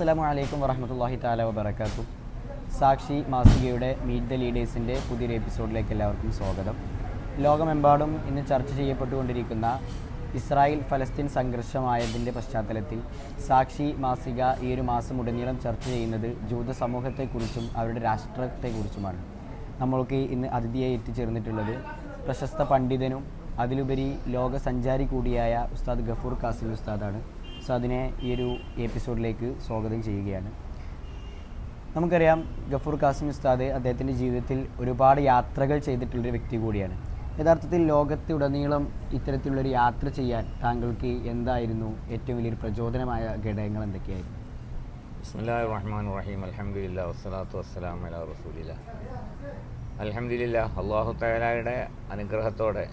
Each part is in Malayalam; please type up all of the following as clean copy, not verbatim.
അസ്സലാമു അലൈക്കും വറഹ്മത്തുള്ളാഹി തആല വബറകാതുഹു. സാക്ഷി മാസികയുടെ മീറ്റ് ദ ലീഡേഴ്സിൻ്റെ പുതിയൊരു എപ്പിസോഡിലേക്ക് എല്ലാവർക്കും സ്വാഗതം. ലോകമെമ്പാടും ഇന്ന് ചർച്ച ചെയ്യപ്പെട്ടുകൊണ്ടിരിക്കുന്ന ഇസ്രായേൽ ഫലസ്തീൻ സംഘർഷമായതിൻ്റെ പശ്ചാത്തലത്തിൽ സാക്ഷി മാസിക ഈ ഒരു മാസം ഉടനീളം ചർച്ച ചെയ്യുന്നത് ജൂത സമൂഹത്തെക്കുറിച്ചും അവരുടെ രാഷ്ട്രത്തെക്കുറിച്ചുമാണ്. നമ്മൾക്ക് ഇന്ന് അതിഥിയായി എത്തിച്ചേർന്നിട്ടുള്ളത് പ്രശസ്ത പണ്ഡിതനും അതിലുപരി ലോക സഞ്ചാരി കൂടിയായ ഉസ്താദ് ഗഫൂർ കാസിം ഉസ്താദാണ്. ഉസ്താദിനെ ഈ ഒരു എപ്പിസോഡിലേക്ക് സ്വാഗതം ചെയ്യുകയാണ്. നമുക്കറിയാം, ഗഫൂർ കാസിം ഉസ്താദ് അദ്ദേഹത്തിൻ്റെ ജീവിതത്തിൽ ഒരുപാട് യാത്രകൾ ചെയ്തിട്ടുള്ളൊരു വ്യക്തി കൂടിയാണ്. യഥാർത്ഥത്തിൽ ലോകത്തുടനീളം ഇത്തരത്തിലുള്ളൊരു യാത്ര ചെയ്യാൻ താങ്കൾക്ക് എന്തായിരുന്നു ഏറ്റവും വലിയൊരു പ്രചോദനമായ ഘടകങ്ങൾ എന്തൊക്കെയായിരുന്നു? ബിസ്മില്ലാഹിർ റഹ്മാനിർ റഹീം. അൽഹംദുലില്ലാഹി വസ്സലാത്തു വസ്സലാമു അലാ റസൂലില്ലാഹ്. അൽഹംദുലില്ലാഹ്, അല്ലാഹു തആലയുടെ അനുഗ്രഹത്തോടെ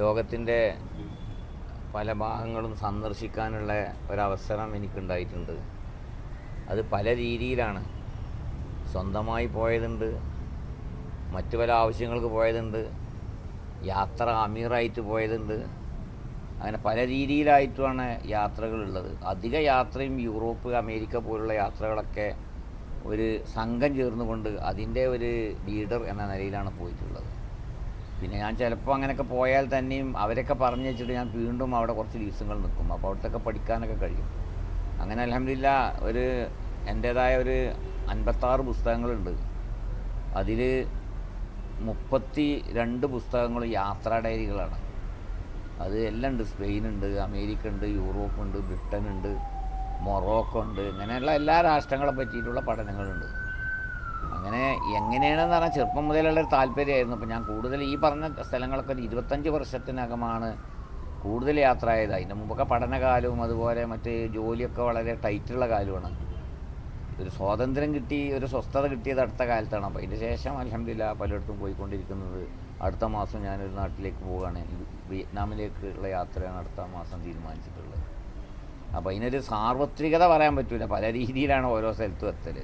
ലോകത്തിൻ്റെ പല ഭാഗങ്ങളും സന്ദർശിക്കാനുള്ള ഒരവസരം എനിക്കുണ്ടായിട്ടുണ്ട്. അത് പല രീതിയിലാണ്. സ്വന്തമായി പോയതുണ്ട്, മറ്റു പല ആവശ്യങ്ങൾക്ക് പോയതുണ്ട്, യാത്ര അമീറായിട്ട് പോയതുണ്ട്. അങ്ങനെ പല രീതിയിലായിട്ടുമാണ് യാത്രകളുള്ളത്. അധിക യാത്രയും യൂറോപ്പ്, അമേരിക്ക പോലുള്ള യാത്രകളൊക്കെ ഒരു സംഘം ചേർന്നുകൊണ്ട് അതിൻ്റെ ഒരു ലീഡർ എന്ന നിലയിലാണ് പോയിട്ടുള്ളത്. പിന്നെ ഞാൻ ചിലപ്പോൾ അങ്ങനെയൊക്കെ പോയാൽ തന്നെയും അവരൊക്കെ പറഞ്ഞു വെച്ചിട്ട് ഞാൻ വീണ്ടും അവിടെ കുറച്ച് ദിവസങ്ങൾ നിൽക്കും. അപ്പോൾ അവിടുത്തെ പഠിക്കാനൊക്കെ കഴിയും. അങ്ങനെ അൽഹംദുലില്ലാഹ് എൻ്റേതായ ഒരു 56 പുസ്തകങ്ങളുണ്ട്. അതിൽ 32 പുസ്തകങ്ങൾ യാത്രാ ഡയറികളാണ്. അത് എല്ലാം ഉണ്ട്. സ്പെയിനുണ്ട്, അമേരിക്ക ഉണ്ട്, യൂറോപ്പുണ്ട്, ബ്രിട്ടനുണ്ട്, മൊറോക്കോ ഉണ്ട്. ഇങ്ങനെയുള്ള എല്ലാ രാഷ്ട്രങ്ങളെ പറ്റിയിട്ടുള്ള പഠനങ്ങളുണ്ട്. അങ്ങനെ എങ്ങനെയാണെന്ന് പറഞ്ഞാൽ ചെറുപ്പം മുതലുള്ളൊരു താല്പര്യമായിരുന്നു. അപ്പോൾ ഞാൻ കൂടുതൽ ഈ പറഞ്ഞ സ്ഥലങ്ങളൊക്കെ ഒരു 25 വർഷത്തിനകമാണ് കൂടുതൽ യാത്ര ആയത്. അതിൻ്റെ മുമ്പൊക്കെ പഠനകാലവും അതുപോലെ മറ്റ് ജോലിയൊക്കെ വളരെ ടൈറ്റുള്ള കാലമാണ്. ഒരു സ്വാതന്ത്ര്യം കിട്ടി, ഒരു സ്വസ്ഥത കിട്ടിയത് അടുത്ത കാലത്താണ്. അപ്പോൾ അതിൻ്റെ ശേഷം അൽഹംദുലില്ലാഹ് പലയിടത്തും പോയിക്കൊണ്ടിരിക്കുന്നത്. അടുത്ത മാസം ഞാനൊരു നാട്ടിലേക്ക് പോവുകയാണ്. വിയറ്റ്നാമിലേക്കുള്ള യാത്രയാണ് അടുത്ത മാസം തീരുമാനിച്ചിട്ടുള്ളത്. അപ്പോൾ അതിനൊരു സാർവത്രികത പറയാൻ പറ്റില്ല. പല രീതിയിലാണ് ഓരോ സ്ഥലത്തും എത്തൽ.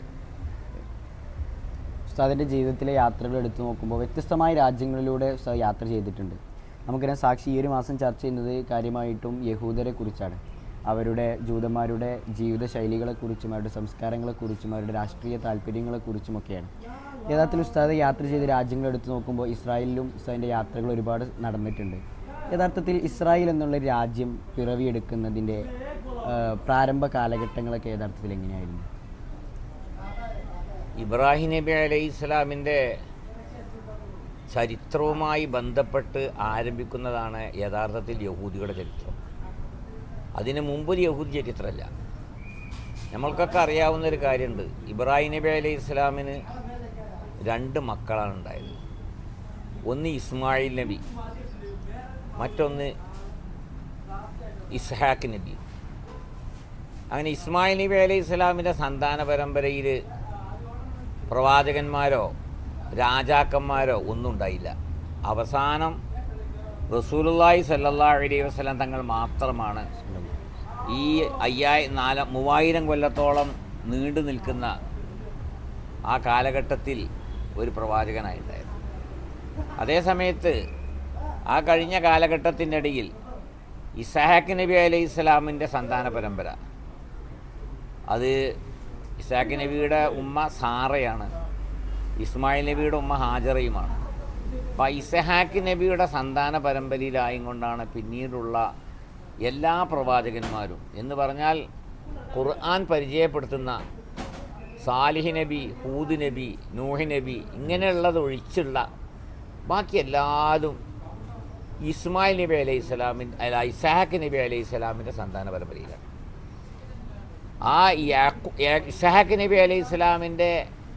ഉസ്താദിൻ്റെ ജീവിതത്തിലെ യാത്രകൾ എടുത്തു നോക്കുമ്പോൾ വ്യത്യസ്തമായ രാജ്യങ്ങളിലൂടെ ഉസ്താദ് യാത്ര ചെയ്തിട്ടുണ്ട്. നമുക്കറിയാം, സാക്ഷി ഈ ഒരു മാസം ചർച്ച ചെയ്യുന്നത് കാര്യമായിട്ടും യഹൂദരെ കുറിച്ചാണ്. അവരുടെ ജൂതന്മാരുടെ ജീവിത ശൈലികളെക്കുറിച്ചും അവരുടെ സംസ്കാരങ്ങളെക്കുറിച്ചും അവരുടെ രാഷ്ട്രീയ താല്പര്യങ്ങളെക്കുറിച്ചുമൊക്കെയാണ്. യഥാർത്ഥത്തിൽ ഉസ്താദ് യാത്ര ചെയ്ത രാജ്യങ്ങൾ എടുത്തു നോക്കുമ്പോൾ ഇസ്രായേലിലും ഉസ്താദിൻ്റെ യാത്രകൾ ഒരുപാട് നടന്നിട്ടുണ്ട്. യഥാർത്ഥത്തിൽ ഇസ്രായേൽ എന്നുള്ള രാജ്യം പിറവിയെടുക്കുന്നതിൻ്റെ പ്രാരംഭ കാലഘട്ടങ്ങളൊക്കെ യഥാർത്ഥത്തിൽ എങ്ങനെയായിരുന്നു? ഇബ്രാഹിം നബി അലൈഹി ഇസ്ലാമിൻ്റെ ചരിത്രവുമായി ബന്ധപ്പെട്ട് ആരംഭിക്കുന്നതാണ് യഥാർത്ഥത്തിൽ യഹൂദിയുടെ ചരിത്രം. അതിന് മുമ്പൊരു യഹൂദി ചരിത്രമല്ല. നമ്മൾക്കൊക്കെ അറിയാവുന്നൊരു കാര്യമുണ്ട്. ഇബ്രാഹിം നബി അലൈഹി ഇസ്ലാമിന് 2 മക്കളാണ് ഉണ്ടായത്. ഒന്ന് ഇസ്മായിൽ നബി, മറ്റൊന്ന് ഇസ്ഹാഖ് നബി. അങ്ങനെ ഇസ്മായിൽ നബി അലൈഹി ഇസ്ലാമിൻ്റെ സന്താന പരമ്പരയിൽ പ്രവാചകന്മാരോ രാജാക്കന്മാരോ ഒന്നും ഉണ്ടായില്ല. അവസാനം റസൂലുള്ളാഹി സ്വല്ലല്ലാഹു അലൈഹി വസല്ലം തങ്ങൾ മാത്രമാണ് ഈ 3000 കൊല്ലത്തോളം നീണ്ടു നിൽക്കുന്ന ആ കാലഘട്ടത്തിൽ ഒരു പ്രവാചകനായിട്ടുണ്ടായത്. അതേസമയത്ത് ആ കഴിഞ്ഞ കാലഘട്ടത്തിൻ്റെ ഇടയിൽ ഇസ്ഹാഖ് നബി അലൈഹി ഇസ്ലാമിൻ്റെ സന്താന പരമ്പര, അത് ഇസ്ഹാഖ് നബിയുടെ ഉമ്മ സാറയാണ്, ഇസ്മായിൽ നബിയുടെ ഉമ്മ ഹാജറയുമാണ്. അപ്പോൾ ഇസ്ഹാഖ് നബിയുടെ സന്താന പരമ്പരയിലായും കൊണ്ടാണ് പിന്നീടുള്ള എല്ലാ പ്രവാചകന്മാരും എന്ന് പറഞ്ഞാൽ ഖുർആൻ പരിചയപ്പെടുത്തുന്ന സാലിഹ് നബി, ഹൂദ് നബി, നൂഹ് നബി ഇങ്ങനെയുള്ളത് ഒഴിച്ചുള്ള ബാക്കി എല്ലാവരും ഇസ്മായിൽ നബി അലൈഹി സ്വലാമിൻ്റെ ഇസ്ഹാഖ് നബി അലൈഹി സ്വലാമിൻ്റെ സന്താന പരമ്പരയിലാണ്. ആ ഇസ്ഹാഖ് നബി അലൈഹി ഇസ്ലാമിൻ്റെ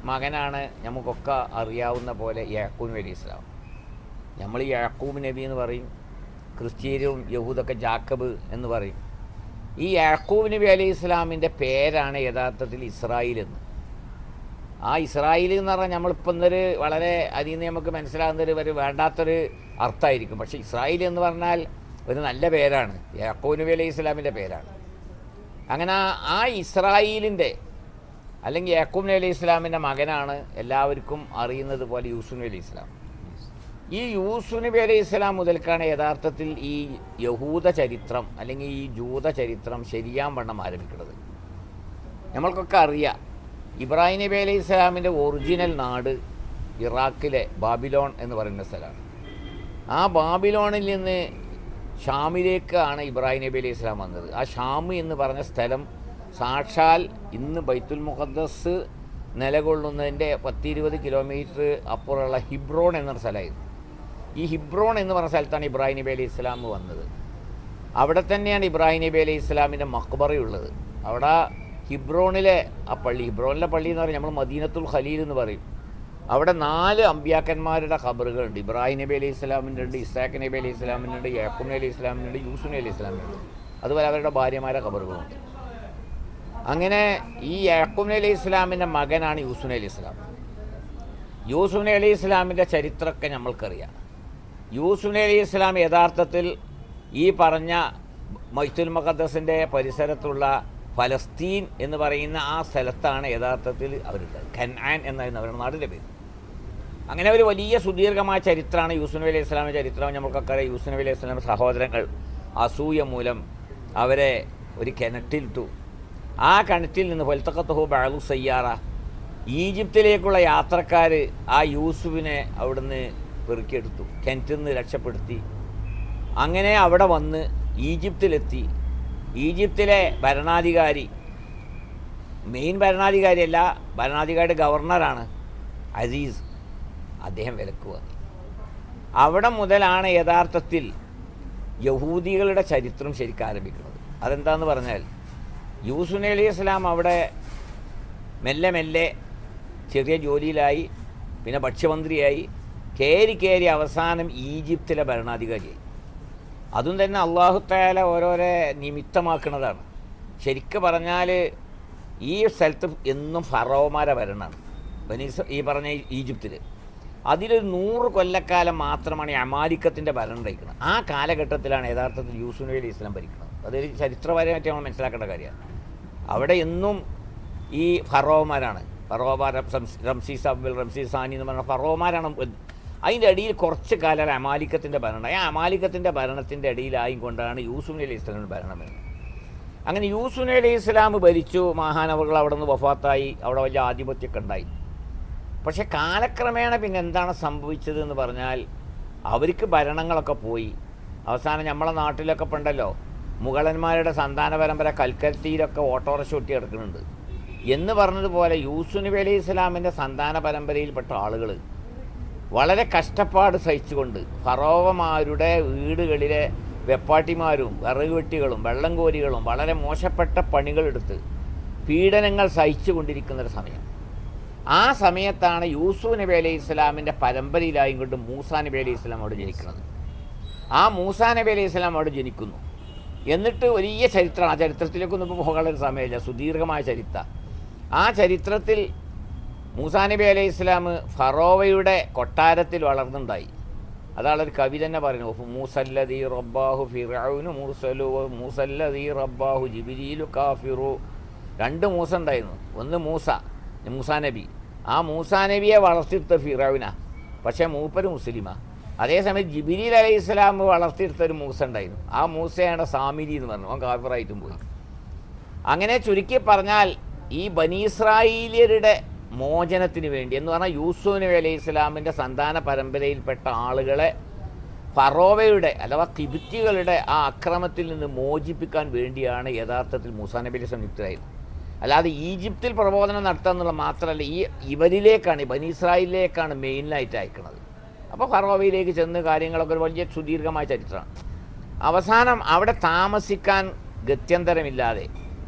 മകനാണ് നമുക്കൊക്കെ അറിയാവുന്ന പോലെ യാക്കൂബ് നബി അലൈഹി ഇസ്ലാം. നമ്മൾ യാക്കൂബ് നബി എന്ന് പറയും, ക്രിസ്ത്യരും യഹൂദൊക്കെ ജാക്കബ് എന്ന് പറയും. ഈ യാക്കൂബ് നബി അലൈഹി ഇസ്ലാമിൻ്റെ പേരാണ് യഥാർത്ഥത്തിൽ ഇസ്രായേൽ എന്ന്. ആ ഇസ്രായേൽ എന്ന് പറഞ്ഞാൽ നമ്മളിപ്പോൾ ഇന്നൊരു വളരെ അതിൽ നിന്ന് നമുക്ക് മനസ്സിലാകുന്നൊരു വേണ്ടാത്തൊരു അർത്ഥമായിരിക്കും. പക്ഷേ ഇസ്രായേൽ എന്ന് പറഞ്ഞാൽ ഒരു നല്ല പേരാണ്, യാക്കൂബ് നബി അലൈഹി ഇസ്ലാമിൻ്റെ പേരാണ്. അങ്ങനെ ആ ഇസ്രായേലിൻ്റെ അല്ലെങ്കിൽ യാക്കൂബ് നബി അലൈഹി ഇസ്ലാമിൻ്റെ മകനാണ് എല്ലാവർക്കും അറിയുന്നത് പോലെ യൂസുഫ് നബി അലൈഹി ഇസ്ലാം. ഈ യൂസുഫ് നബി അലൈഹി ഇസ്ലാം മുതൽക്കാണ് യഥാർത്ഥത്തിൽ ഈ യഹൂദ ചരിത്രം അല്ലെങ്കിൽ ഈ ജൂത ചരിത്രം ശരിയാൻ വണ്ണം ആരംഭിക്കുന്നത്. നമ്മൾക്കൊക്കെ അറിയാം ഇബ്രാഹിം നബി അലൈഹി ഇസ്ലാമിൻ്റെ ഒറിജിനൽ നാട് ഇറാഖിലെ ബാബിലോൺ എന്ന് പറയുന്ന സ്ഥലമാണ്. ആ ബാബിലോണിൽ നിന്ന് ഷാമിലേക്കാണ് ഇബ്രാഹിം നബി അലൈഹി ഇസ്ലാം വന്നത്. ആ ഷാം എന്ന് പറഞ്ഞ സ്ഥലം സാക്ഷാൽ ഇന്ന് ബൈത്തുൽ മുഖദ്ദസ് നിലകൊള്ളുന്നതിൻ്റെ 10-20 കിലോമീറ്റർ അപ്പുറമുള്ള ഹിബ്രോൺ എന്നൊരു സ്ഥലമായിരുന്നു. ഈ ഹിബ്രോൺ എന്ന് പറഞ്ഞ സ്ഥലത്താണ് ഇബ്രാഹിം നബി അലൈഹി ഇസ്ലാം വന്നത്. അവിടെ തന്നെയാണ് ഇബ്രാഹിം നബി അലൈഹി ഇസ്ലാമിൻ്റെ മക്ബറയുള്ളത്. അവിടെ ഹിബ്രോണിലെ ആ പള്ളി, ഹിബ്രോണിലെ പള്ളി എന്ന് പറഞ്ഞാൽ നമ്മൾ മദീനത്തുൽ ഖലീൽ എന്ന് പറയും. അവിടെ 4 അമ്പ്യാക്കന്മാരുടെ ഖബറുകളുണ്ട്. ഇബ്രാഹിം നബി അലൈഹി ഇസ്ലാമിൻ്റെ ഉണ്ട്, ഇസ്ഹാഖ് നബി അലൈഹി ഇസ്ലാമിൻ്റെ ഉണ്ട്, യാക്കൂബ് നബി അലൈഹി ഇസ്ലാമിൻ്റെ ഉണ്ട്, യൂസുഫ് നബി അലൈഹി ഇസ്ലാമിൻ്റെ ഉണ്ട്. അതുപോലെ അവരുടെ ഭാര്യമാരുടെ ഖബറുകളുണ്ട്. അങ്ങനെ ഈ യാക്കൂബ് നബി അലൈഹി ഇസ്ലാമിൻ്റെ മകനാണ് യൂസുഫ് നബി അലൈഹി ഇസ്ലാം. യൂസുഫ് നബി അലൈഹി ഇസ്ലാമിൻ്റെ ചരിത്രമൊക്കെ നമ്മൾക്കറിയാം. യൂസുഫ് നബി അലൈഹി ഇസ്ലാം യഥാർത്ഥത്തിൽ ഈ പറഞ്ഞ ബൈത്തുൽ മുഖദ്ദസിൻ്റെ പരിസരത്തുള്ള ഫലസ്തീൻ എന്ന് പറയുന്ന ആ സ്ഥലത്താണ് യഥാർത്ഥത്തിൽ അവരുള്ളത്. ഖൻആൻ എന്നായിരുന്നു അവരുടെ നാടിൻ്റെ പേര്. അങ്ങനെ ഒരു വലിയ സുദീർഘമായ ചരിത്രമാണ് യൂസുഫ് നബി അലൈഹി ഇസ്ലാമിൻ്റെ ചരിത്രം. നമുക്കൊക്കെ അറിയാം. യൂസുഫ് നബി അലൈഹി ഇസ്ലാമിൻ്റെ സഹോദരങ്ങൾ അസൂയ മൂലം അവരെ ഒരു കിണറ്റിലിട്ടു. ആ കിണറ്റിൽ നിന്ന് ഫൽത്തഖത്തുഹു ബഅദു സയ്യാറ, ഈജിപ്തിലേക്കുള്ള യാത്രക്കാർ ആ യൂസുഫിനെ അവിടുന്ന് പെറുക്കിയെടുത്തു, കിണറ്റിൽ നിന്ന് രക്ഷപ്പെടുത്തി. അങ്ങനെ അവിടെ വന്ന് ഈജിപ്തിലെത്തി. ഈജിപ്തിലെ ഭരണാധികാരി, മെയിൻ ഭരണാധികാരിയല്ല, ഭരണാധികാരിയുടെ ഗവർണറാണ് അസീസ്, അദ്ദേഹം വിലക്ക് വാങ്ങി. അവിടെ മുതലാണ് യഥാർത്ഥത്തിൽ യഹൂദികളുടെ ചരിത്രം ശരിക്കും ആരംഭിക്കുന്നത്. അതെന്താണെന്ന് പറഞ്ഞാൽ യൂസുഫ് നബി അലൈഹി ഇസ്ലാം അവിടെ മെല്ലെ മെല്ലെ ചെറിയ ജോലിയിലായി, പിന്നെ ഭക്ഷ്യമന്ത്രിയായി, കയറി അവസാനം ഈജിപ്തിലെ ഭരണാധികാരിയായി. അതും തന്നെ അല്ലാഹു തആല ഓരോരോ നിമിത്തമാക്കുന്നതാണ്. ശരിക്കും പറഞ്ഞാൽ ഈ സ്ഥലത്ത് എന്നും ഫറോമാരെ ഭരണമാണ് ഈ പറഞ്ഞ ഈജിപ്തിൽ. അതിലൊരു 100 കൊല്ലക്കാലം മാത്രമാണ് ഈ അമാലിക്കത്തിൻ്റെ ഭരണം ഉണ്ടായിരിക്കുന്നത്. ആ കാലഘട്ടത്തിലാണ് യഥാർത്ഥത്തിൽ യൂസുഫ് നബി അലൈഹി ഇസ്ലാം ഭരിക്കുന്നത്. അതൊരു ചരിത്രപരമായിട്ട് നമ്മൾ മനസ്സിലാക്കേണ്ട കാര്യമാണ്. അവിടെ എന്നും ഈ ഫറോമാരാണ്. ഫറോമാർ റംസീസ് അവൽ, റംസീസ് സാനി എന്ന് പറഞ്ഞ ഫറോമാരാണ്. അതിൻ്റെ അടിയിൽ കുറച്ച് കാലം അമാലിക്കത്തിൻ്റെ ഭരണം. ആ അമാലിക്കത്തിൻ്റെ ഭരണത്തിൻ്റെ അടിയിലായി കൊണ്ടാണ് യൂസുഫ് നബി അലൈഹി ഇസ്ലാമിൻ്റെ ഭരണം വരുന്നത്. അങ്ങനെ യൂസുഫ് നബി അലൈഹി ഇസ്ലാം ഭരിച്ചു. മഹാനവറുകൾ അവിടെ നിന്ന് വഫാത്തായി. അവിടെ വലിയ ആധിപത്യമൊക്കെ ഉണ്ടായി. പക്ഷേ കാലക്രമേണ പിന്നെ എന്താണ് സംഭവിച്ചത് എന്ന് പറഞ്ഞാൽ അവർക്ക് ഭരണങ്ങളൊക്കെ പോയി. അവസാനം നമ്മളെ നാട്ടിലൊക്കെ ഉണ്ടല്ലോ മുഗളന്മാരുടെ സന്താന പരമ്പര കൽക്കത്തിയിലൊക്കെ ഓട്ടോറിക്ഷ ഒട്ടി കിടക്കുന്നുണ്ട് എന്ന് പറഞ്ഞതുപോലെ യൂസുഫ് നബി അലൈഹി ഇസ്ലാമിൻ്റെ സന്താന പരമ്പരയിൽപ്പെട്ട ആളുകൾ വളരെ കഷ്ടപ്പാട് സഹിച്ചുകൊണ്ട് ഫറോവമാരുടെ വീടുകളിലെ വെപ്പാട്ടിമാരും വിറക് വെട്ടികളും വെള്ളം കോരികളും വളരെ മോശപ്പെട്ട പണികളെടുത്ത് പീഡനങ്ങൾ സഹിച്ചു കൊണ്ടിരിക്കുന്നൊരു സമയം. ആ സമയത്താണ് യൂസുഫ് നബി അലൈഹി ഇസ്ലാമിൻ്റെ പരമ്പരയിലായും കൊണ്ട് മൂസാ നബി അലൈഹി ഇസ്ലാം അവിടെ ജനിക്കുന്നത്. ആ മൂസാ നബി അലൈഹി ഇസ്ലാം അവിടെ ജനിക്കുന്നു. എന്നിട്ട് വലിയ ചരിത്രമാണ്. ആ ചരിത്രത്തിലേക്കൊന്നും ഇപ്പോൾ പോകാനുള്ള സമയമില്ല, സുദീർഘമായ ചരിത്രം. ആ ചരിത്രത്തിൽ മൂസാ നബി അലൈഹി ഇസ്ലാം ഫറോവയുടെ കൊട്ടാരത്തിൽ വളർന്നുണ്ടായി. അതാളൊരു കവി തന്നെ പറയുന്നു, മൂസല്ലദീ റബ്ബാഹു ഫിർഔനു മുർസലു മൂസല്ലദീ റബ്ബാഹു ജിബ്രീലു കാഫിറു. 2 മൂസ ഉണ്ടായിരുന്നു. ഒന്ന് മൂസാ നബി. ആ മൂസാ നബിയെ വളർത്തിയെടുത്ത ഫിറൗന, പക്ഷേ മൂപ്പര് മുസ്ലിമാ. അതേസമയം ജിബ്രീൽ അലൈഹി ഇസ്ലാം വളർത്തിയെടുത്തൊരു മൂസ ഉണ്ടായിരുന്നു. ആ മൂസയാണ് സാമിരി എന്ന് പറഞ്ഞു. അവൻ കാഫിറായിട്ടും പോയി. അങ്ങനെ ചുരുക്കി പറഞ്ഞാൽ ഈ ബനി ഇസ്രായേലിയരുടെ മോചനത്തിന് വേണ്ടി എന്ന് പറഞ്ഞാൽ യൂസുഫ് നബി അലൈഹി ഇസ്ലാമിൻ്റെ സന്താന പരമ്പരയിൽപ്പെട്ട ആളുകളെ ഫറോവയുടെ അഥവാ കിബിത്തികളുടെ ആ അക്രമത്തിൽ നിന്ന് മോചിപ്പിക്കാൻ വേണ്ടിയാണ് യഥാർത്ഥത്തിൽ മൂസാ നബി അലൈഹി ഇസ്ലാം നിയുക്തരായത്. അല്ലാതെ ഈജിപ്തിൽ പ്രബോധനം നടത്തുക എന്നുള്ളത് മാത്രമല്ല, ഇവരിലേക്കാണ്, ബനി ഇസ്രായേലിലേക്കാണ് മെയിനായിട്ട് അയക്കുന്നത്. അപ്പോൾ ഫറോവയിലേക്ക് ചെന്ന് കാര്യങ്ങളൊക്കെ ഒരു വലിയ സുദീർഘമായ ചരിത്രമാണ്. അവസാനം അവിടെ താമസിക്കാൻ ഗത്യന്തരമില്ലാതെ,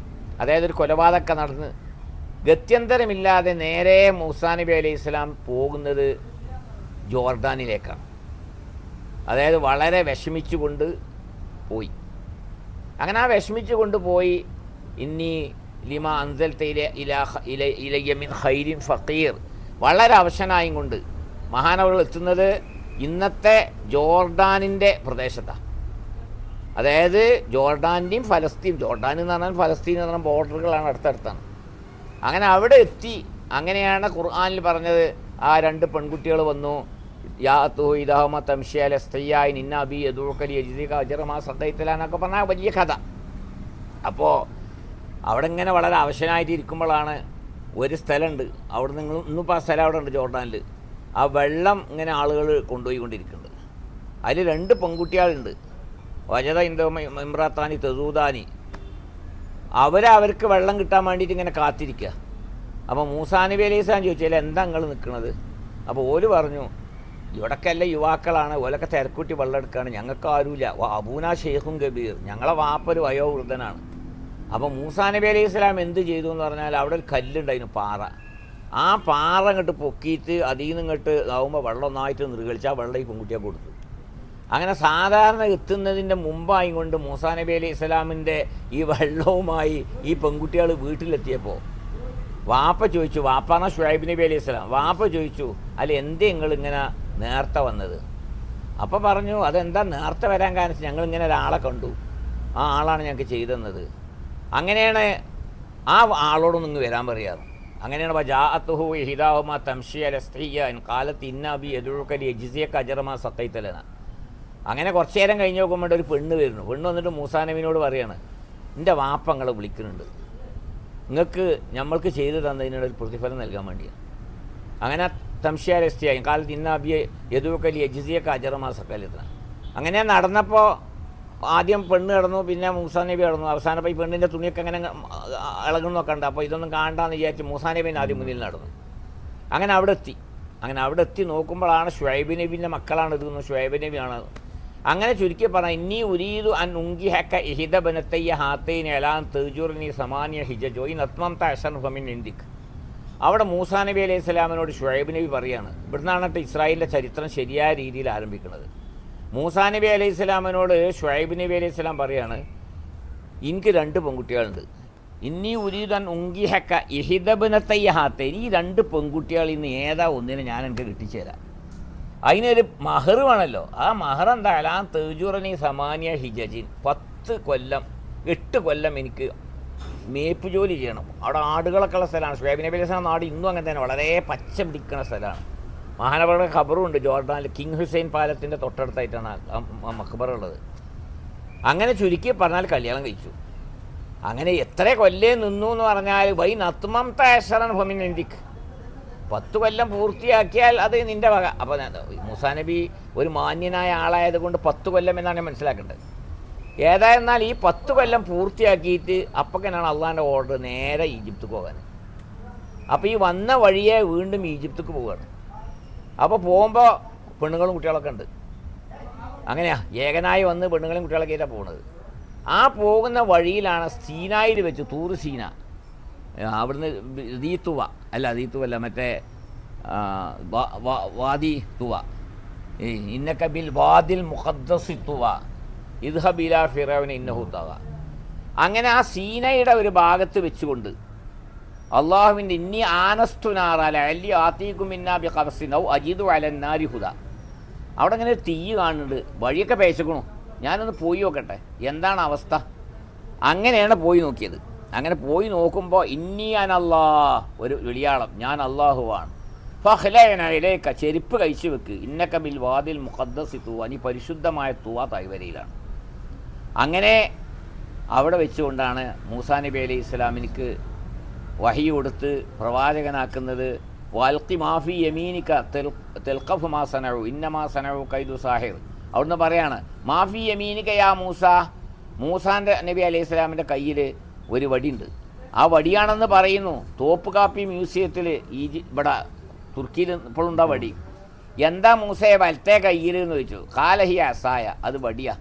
അതായത് ഒരു കൊലപാതകമൊക്കെ നടന്ന് ഗത്യന്തരമില്ലാതെ നേരെ മൂസാ നബി അലൈഹി ഇസ്ലാം പോകുന്നത് ജോർഡാനിലേക്കാണ്. അതായത് വളരെ വിഷമിച്ചുകൊണ്ട് പോയി. അങ്ങനെ ആ വിഷമിച്ചുകൊണ്ട് പോയി. ഇന്നി ലിമ അൻസൽത ഇലയ്യ മിൻ ഖൈരിൻ ഫഖീർ, വളരെ അവശനായും കൊണ്ട് മഹാനവറുകൾ എത്തുന്നത് ഇന്നത്തെ ജോർഡാനിൻ്റെ പ്രദേശത്താണ്. അതായത് ജോർഡാൻ്റെയും ഫലസ്തീൻ, ജോർഡാൻ എന്ന് പറഞ്ഞാൽ ഫലസ്തീൻ എന്ന് പറഞ്ഞാൽ ബോർഡറുകളാണ് അടുത്തടുത്താണ്. അങ്ങനെ അവിടെ എത്തി. അങ്ങനെയാണ് ഖുർആനിൽ പറഞ്ഞത്, ആ 2 പെൺകുട്ടികൾ വന്നു, യാത്തു ഇദാഹമ തംഷിയലസ്തയ്യായി നിന്നാബി യദൂക്കലി യജിദിക അജറമാ സദൈത്തല എന്നൊക്കെ പറഞ്ഞാൽ വലിയ കഥ. അപ്പോൾ അവിടെ ഇങ്ങനെ വളരെ അവശനായിട്ട് ഇരിക്കുമ്പോഴാണ് ഒരു സ്ഥലമുണ്ട്, അവിടെ നിങ്ങൾ ഇന്നിപ്പോൾ ആ സ്ഥലം അവിടെ ഉണ്ട് ജോർഡാനിൽ. ആ വെള്ളം ഇങ്ങനെ ആളുകൾ കൊണ്ടുപോയിക്കൊണ്ടിരിക്കുന്നുണ്ട്. അതിൽ 2 പെൺകുട്ടികളുണ്ട്, വജത ഇമ്രാത്താനി തെസൂദാനി. അവർക്ക് വെള്ളം കിട്ടാൻ വേണ്ടിയിട്ട് ഇങ്ങനെ കാത്തിരിക്കുക. അപ്പോൾ മൂസാ നബി അലൈഹി സ്വലാം ചോദിച്ചാൽ എന്താ നിങ്ങൾ നിൽക്കുന്നത്? അപ്പോൾ ഓല് പറഞ്ഞു, ഇവിടൊക്കെ എല്ലാം യുവാക്കളാണ്, ഓലൊക്കെ തിരക്കൂട്ടി വെള്ളം എടുക്കുകയാണ്, ഞങ്ങൾക്ക് ആരുമില്ല. അബൂന ഷെയ്ഖും കബീർ, ഞങ്ങളെ വാപ്പൊരു വയോവൃദ്ധനാണ്. അപ്പോൾ മൂസാ നബി അലൈഹി സ്വലാം എന്ത് ചെയ്തു എന്ന് പറഞ്ഞാൽ അവിടെ ഒരു കല്ലുണ്ടായിരുന്നു, പാറ. ആ പാറ ഇങ്ങോട്ട് പൊക്കിയിട്ട് അതിൽ നിന്ന് ഇങ്ങോട്ട് ആകുമ്പോൾ വെള്ളം ഒന്നായിട്ട് നിർഗളിച്ച് ആ വെള്ളം ഈ പെൺകുട്ടിയെ കൊടുത്തു. അങ്ങനെ സാധാരണ എത്തുന്നതിൻ്റെ മുമ്പായി കൊണ്ട് മൂസാ നബി അലൈഹി സ്വലാമിൻ്റെ ഈ വെള്ളവുമായി ഈ പെൺകുട്ടികൾ വീട്ടിലെത്തിയപ്പോൾ വാപ്പ ചോദിച്ചു, വാപ്പാണ് ഷുഐബ് നബി അലൈഹി സ്വലാം. വാപ്പ ചോദിച്ചു, അല്ല എന്തേ നിങ്ങളിങ്ങനെ നേരത്തെ വന്നത്? അപ്പോൾ പറഞ്ഞു, അതെന്താ നേരത്തെ വരാൻ കാരണം ഞങ്ങളിങ്ങനെ ഒരാളെ കണ്ടു, ആ ആളാണ് ഞങ്ങൾക്ക് ചെയ്തെന്നത്. അങ്ങനെയാണ് ആ ആളോടൊന്നും ഇങ്ങ് വരാൻ പറയാറ്. അങ്ങനെയാണ് ജാഅത്തുഹു ഇഹ്ദാഹുമാ തംശി അല സ്ത്രീയ കാലത്ത് ഇന്നബി എതുക്കലി എജിസിയക്ക് അജറമാ സത്തൈത്തലന. അങ്ങനെ കുറച്ച് നേരം കഴിഞ്ഞ് നോക്കുമ്പോൾ ഒരു പെണ്ണ് വരുന്നു. പെണ്ണ് വന്നിട്ട് മൂസാ നബിയോട് പറയാണ്, എൻ്റെ വാപ്പ നിങ്ങളെ വിളിക്കുന്നുണ്ട്, നിങ്ങൾക്ക് നമ്മൾക്ക് ചെയ്തു തന്നതിനൊരു പ്രതിഫലം നൽകാൻ വേണ്ടിയാണ്. അങ്ങനെ തംശിയാരസ്റ്റിയായി കാലത്ത് ഇന്നബി എതുക്കലി എജിസിയക്ക് അജറമാ സക്കലന. അങ്ങനെ നടന്നപ്പോൾ ആദ്യം പെണ്ണ് കിടന്നു, പിന്നെ മൂസാ നബി കിടന്നു. അവസാനം ഈ പെണ്ണിൻ്റെ തുണിയൊക്കെ അങ്ങനെ ഇളകുന്നൊക്കെ ഉണ്ട്. അപ്പോൾ ഇതൊന്നും കാണണ്ടെന്ന് വിചാരിച്ച് മൂസാ നബീനെ ആദ്യം മുന്നിൽ നടന്നു. അങ്ങനെ അവിടെ എത്തി നോക്കുമ്പോഴാണ് ഷുഐബ് നബീൻ്റെ മക്കളാണ് ഇതെന്ന്, ഷുഐബ് നബിയാണ്. അങ്ങനെ ചുരുക്കി പറഞ്ഞാൽ ഇന്നി ഉരീദു അൻ ഉങ്കിഹക്ക ഇഹിദ ബനത്തയ്യ ഹാത്തൈൻ എലാൻ തേജൂറിനി സമാനിയ ഹിജജോ ഈ നത്മം തഅശൻ ഫമിൻ ഇന്ദിക്. അവിടെ മൂസാ നബി അലൈഹി സ്വലാമിനോട് ഷുഐബ് നബി പറയാണ്, ഇവിടുന്നാണ് ഇസ്രായേലിൻ്റെ ചരിത്രം ശരിയായ രീതിയിൽ ആരംഭിക്കുന്നത്. മൂസാ നബി അലൈഹി സ്വലാമിനോട് ഷുഐബ് നബി അലൈഹി സ്വലാം പറയാണ്, എനിക്ക് 2 പെൺകുട്ടികളുണ്ട്, ഇന്നി ഉരീദൻ ഉങ്കിഹക്ക ഇഹിദബനത്തയ്യ ഹാത്തൈൻ, ഈ 2 പെൺകുട്ടികൾ ഇന്ന് ഏതാ ഒന്നിനെ ഞാൻ എനിക്ക് കിട്ടിച്ചു തരാം. അതിനൊരു മഹർ വേണമല്ലോ. ആ മഹർ എന്താ? അലാ തേജൂറനി സമാനിയ ഹിജജിൻ, 10 കൊല്ലം 8 കൊല്ലം എനിക്ക് മേപ്പ് ജോലി ചെയ്യണം. അവിടെ ആടുകളൊക്കെ ഉള്ള സ്ഥലമാണ്. ഷുഐബ് നബി അലൈഹി സ്വലാം നാട് ഇന്നും അങ്ങനെ തന്നെ വളരെ പച്ച പിടിക്കുന്ന സ്ഥലമാണ്. മഹാനവറുടെ ഖബറുണ്ട് ജോർഡാനിൽ, കിങ് ഹുസൈൻ പാലത്തിൻ്റെ തൊട്ടടുത്തായിട്ടാണ് മഖബറുള്ളത്. അങ്ങനെ ചുരുക്കി പറഞ്ഞാൽ കല്യാണം കഴിച്ചു. അങ്ങനെ എത്ര കൊല്ലേ നിന്നു എന്ന് പറഞ്ഞാൽ വൈ നത്മം തഅശറൻ ഫമിൻ ഇന്ദിക്, 10 കൊല്ലം പൂർത്തിയാക്കിയാൽ അത് നിൻ്റെ വക. അപ്പോൾ മൂസാ നബി ഒരു മാന്യനായ ആളായത് കൊണ്ട് 10 കൊല്ലം എന്നാണ് ഞാൻ മനസ്സിലാക്കേണ്ടത്. ഏതായിരുന്നാൽ ഈ 10 കൊല്ലം പൂർത്തിയാക്കിയിട്ട് അപ്പൊക്കെയാണ് അള്ളാഹിൻ്റെ ഓർഡർ നേരെ ഈജിപ്തിക്ക് പോകാൻ. അപ്പോൾ ഈ വന്ന വഴിയെ വീണ്ടും ഈജിപ്തിക്ക് പോവുകയാണ്. അപ്പോൾ പോകുമ്പോൾ പെണ്ണുങ്ങളും കുട്ടികളൊക്കെ ഉണ്ട്. അങ്ങനെയാ ഏകനായി വന്ന് പെണ്ണുങ്ങളും കുട്ടികളൊക്കെ ആയിട്ടാണ് പോകുന്നത്. ആ പോകുന്ന വഴിയിലാണ് സീനായിൽ വെച്ച് തൂറ് സീന, അവിടുന്ന് ദീത്തുവല്ല മറ്റേ വാദി തുവ, ഇന്നക ബിൽ വാദിൽ മുഖദ്ദസി തുവ ഇദ്ഹബ് ഇലാ ഫിറൗന ഇന്നഹു തഗ. അങ്ങനെ ആ സീനയുടെ ഒരു ഭാഗത്ത് വെച്ചുകൊണ്ട് അള്ളാഹുവിൻ്റെ ഇന്നി ആനസ്തുനാറാല അല്ലി ആത്തീക്കും ഇന്നാബി ഖബസിനൗ അജീദു അലന്നാരി ഹുദ. അവിടെ ഇങ്ങനെ തീ കാണുന്നുണ്ട്, വഴിയൊക്കെ പേശക്കണു, ഞാനൊന്ന് പോയി നോക്കട്ടെ എന്താണ് അവസ്ഥ. അങ്ങനെയാണ് പോയി നോക്കിയത്. അങ്ങനെ പോയി നോക്കുമ്പോൾ ഇന്നി അനല്ലാഹ്, ഒരു വിളിയാളം, ഞാൻ അള്ളാഹുവാണ്. ഫഹ്ലയിലേക്ക് ചെരുപ്പ് കഴിച്ചു വെക്ക്, ഇന്നക ബിൽ വാദിൽ മുഖദ്ദസി തുവ, നീ പരിശുദ്ധമായ തുവ തായ്വരയിലാണ്. അങ്ങനെ അവിടെ വെച്ചുകൊണ്ടാണ് മൂസാ നബി അലൈഹി ഇസ്ലാമിനിക്ക് വഹി കൊടുത്ത് പ്രവാചകനാക്കുന്നത്. വൽഖി മാഫി യമീനിക തെൽഖഫ് മാ സനഉ ഇന്നമാ സനഉ കൈദു സാഹിർ. അവിടുന്ന് പറയാണ്, മാഫി യമീനിക യാ മൂസ, മൂസാൻ്റെ നബി അലൈഹി സ്വലാമിൻ്റെ കയ്യിൽ ഒരു വടിയുണ്ട്. ആ വടിയാണെന്ന് പറയുന്നു. തോപ്പ് കാപ്പി മ്യൂസിയത്തിൽ ഇവിടെ തുർക്കിയിൽ ഇപ്പോഴുണ്ടാ വടി. എന്താ മൂസയെ വലത്തെ കയ്യിൽ എന്ന് ചോദിച്ചു. കാലഹി അസായ, അത് വടിയാ.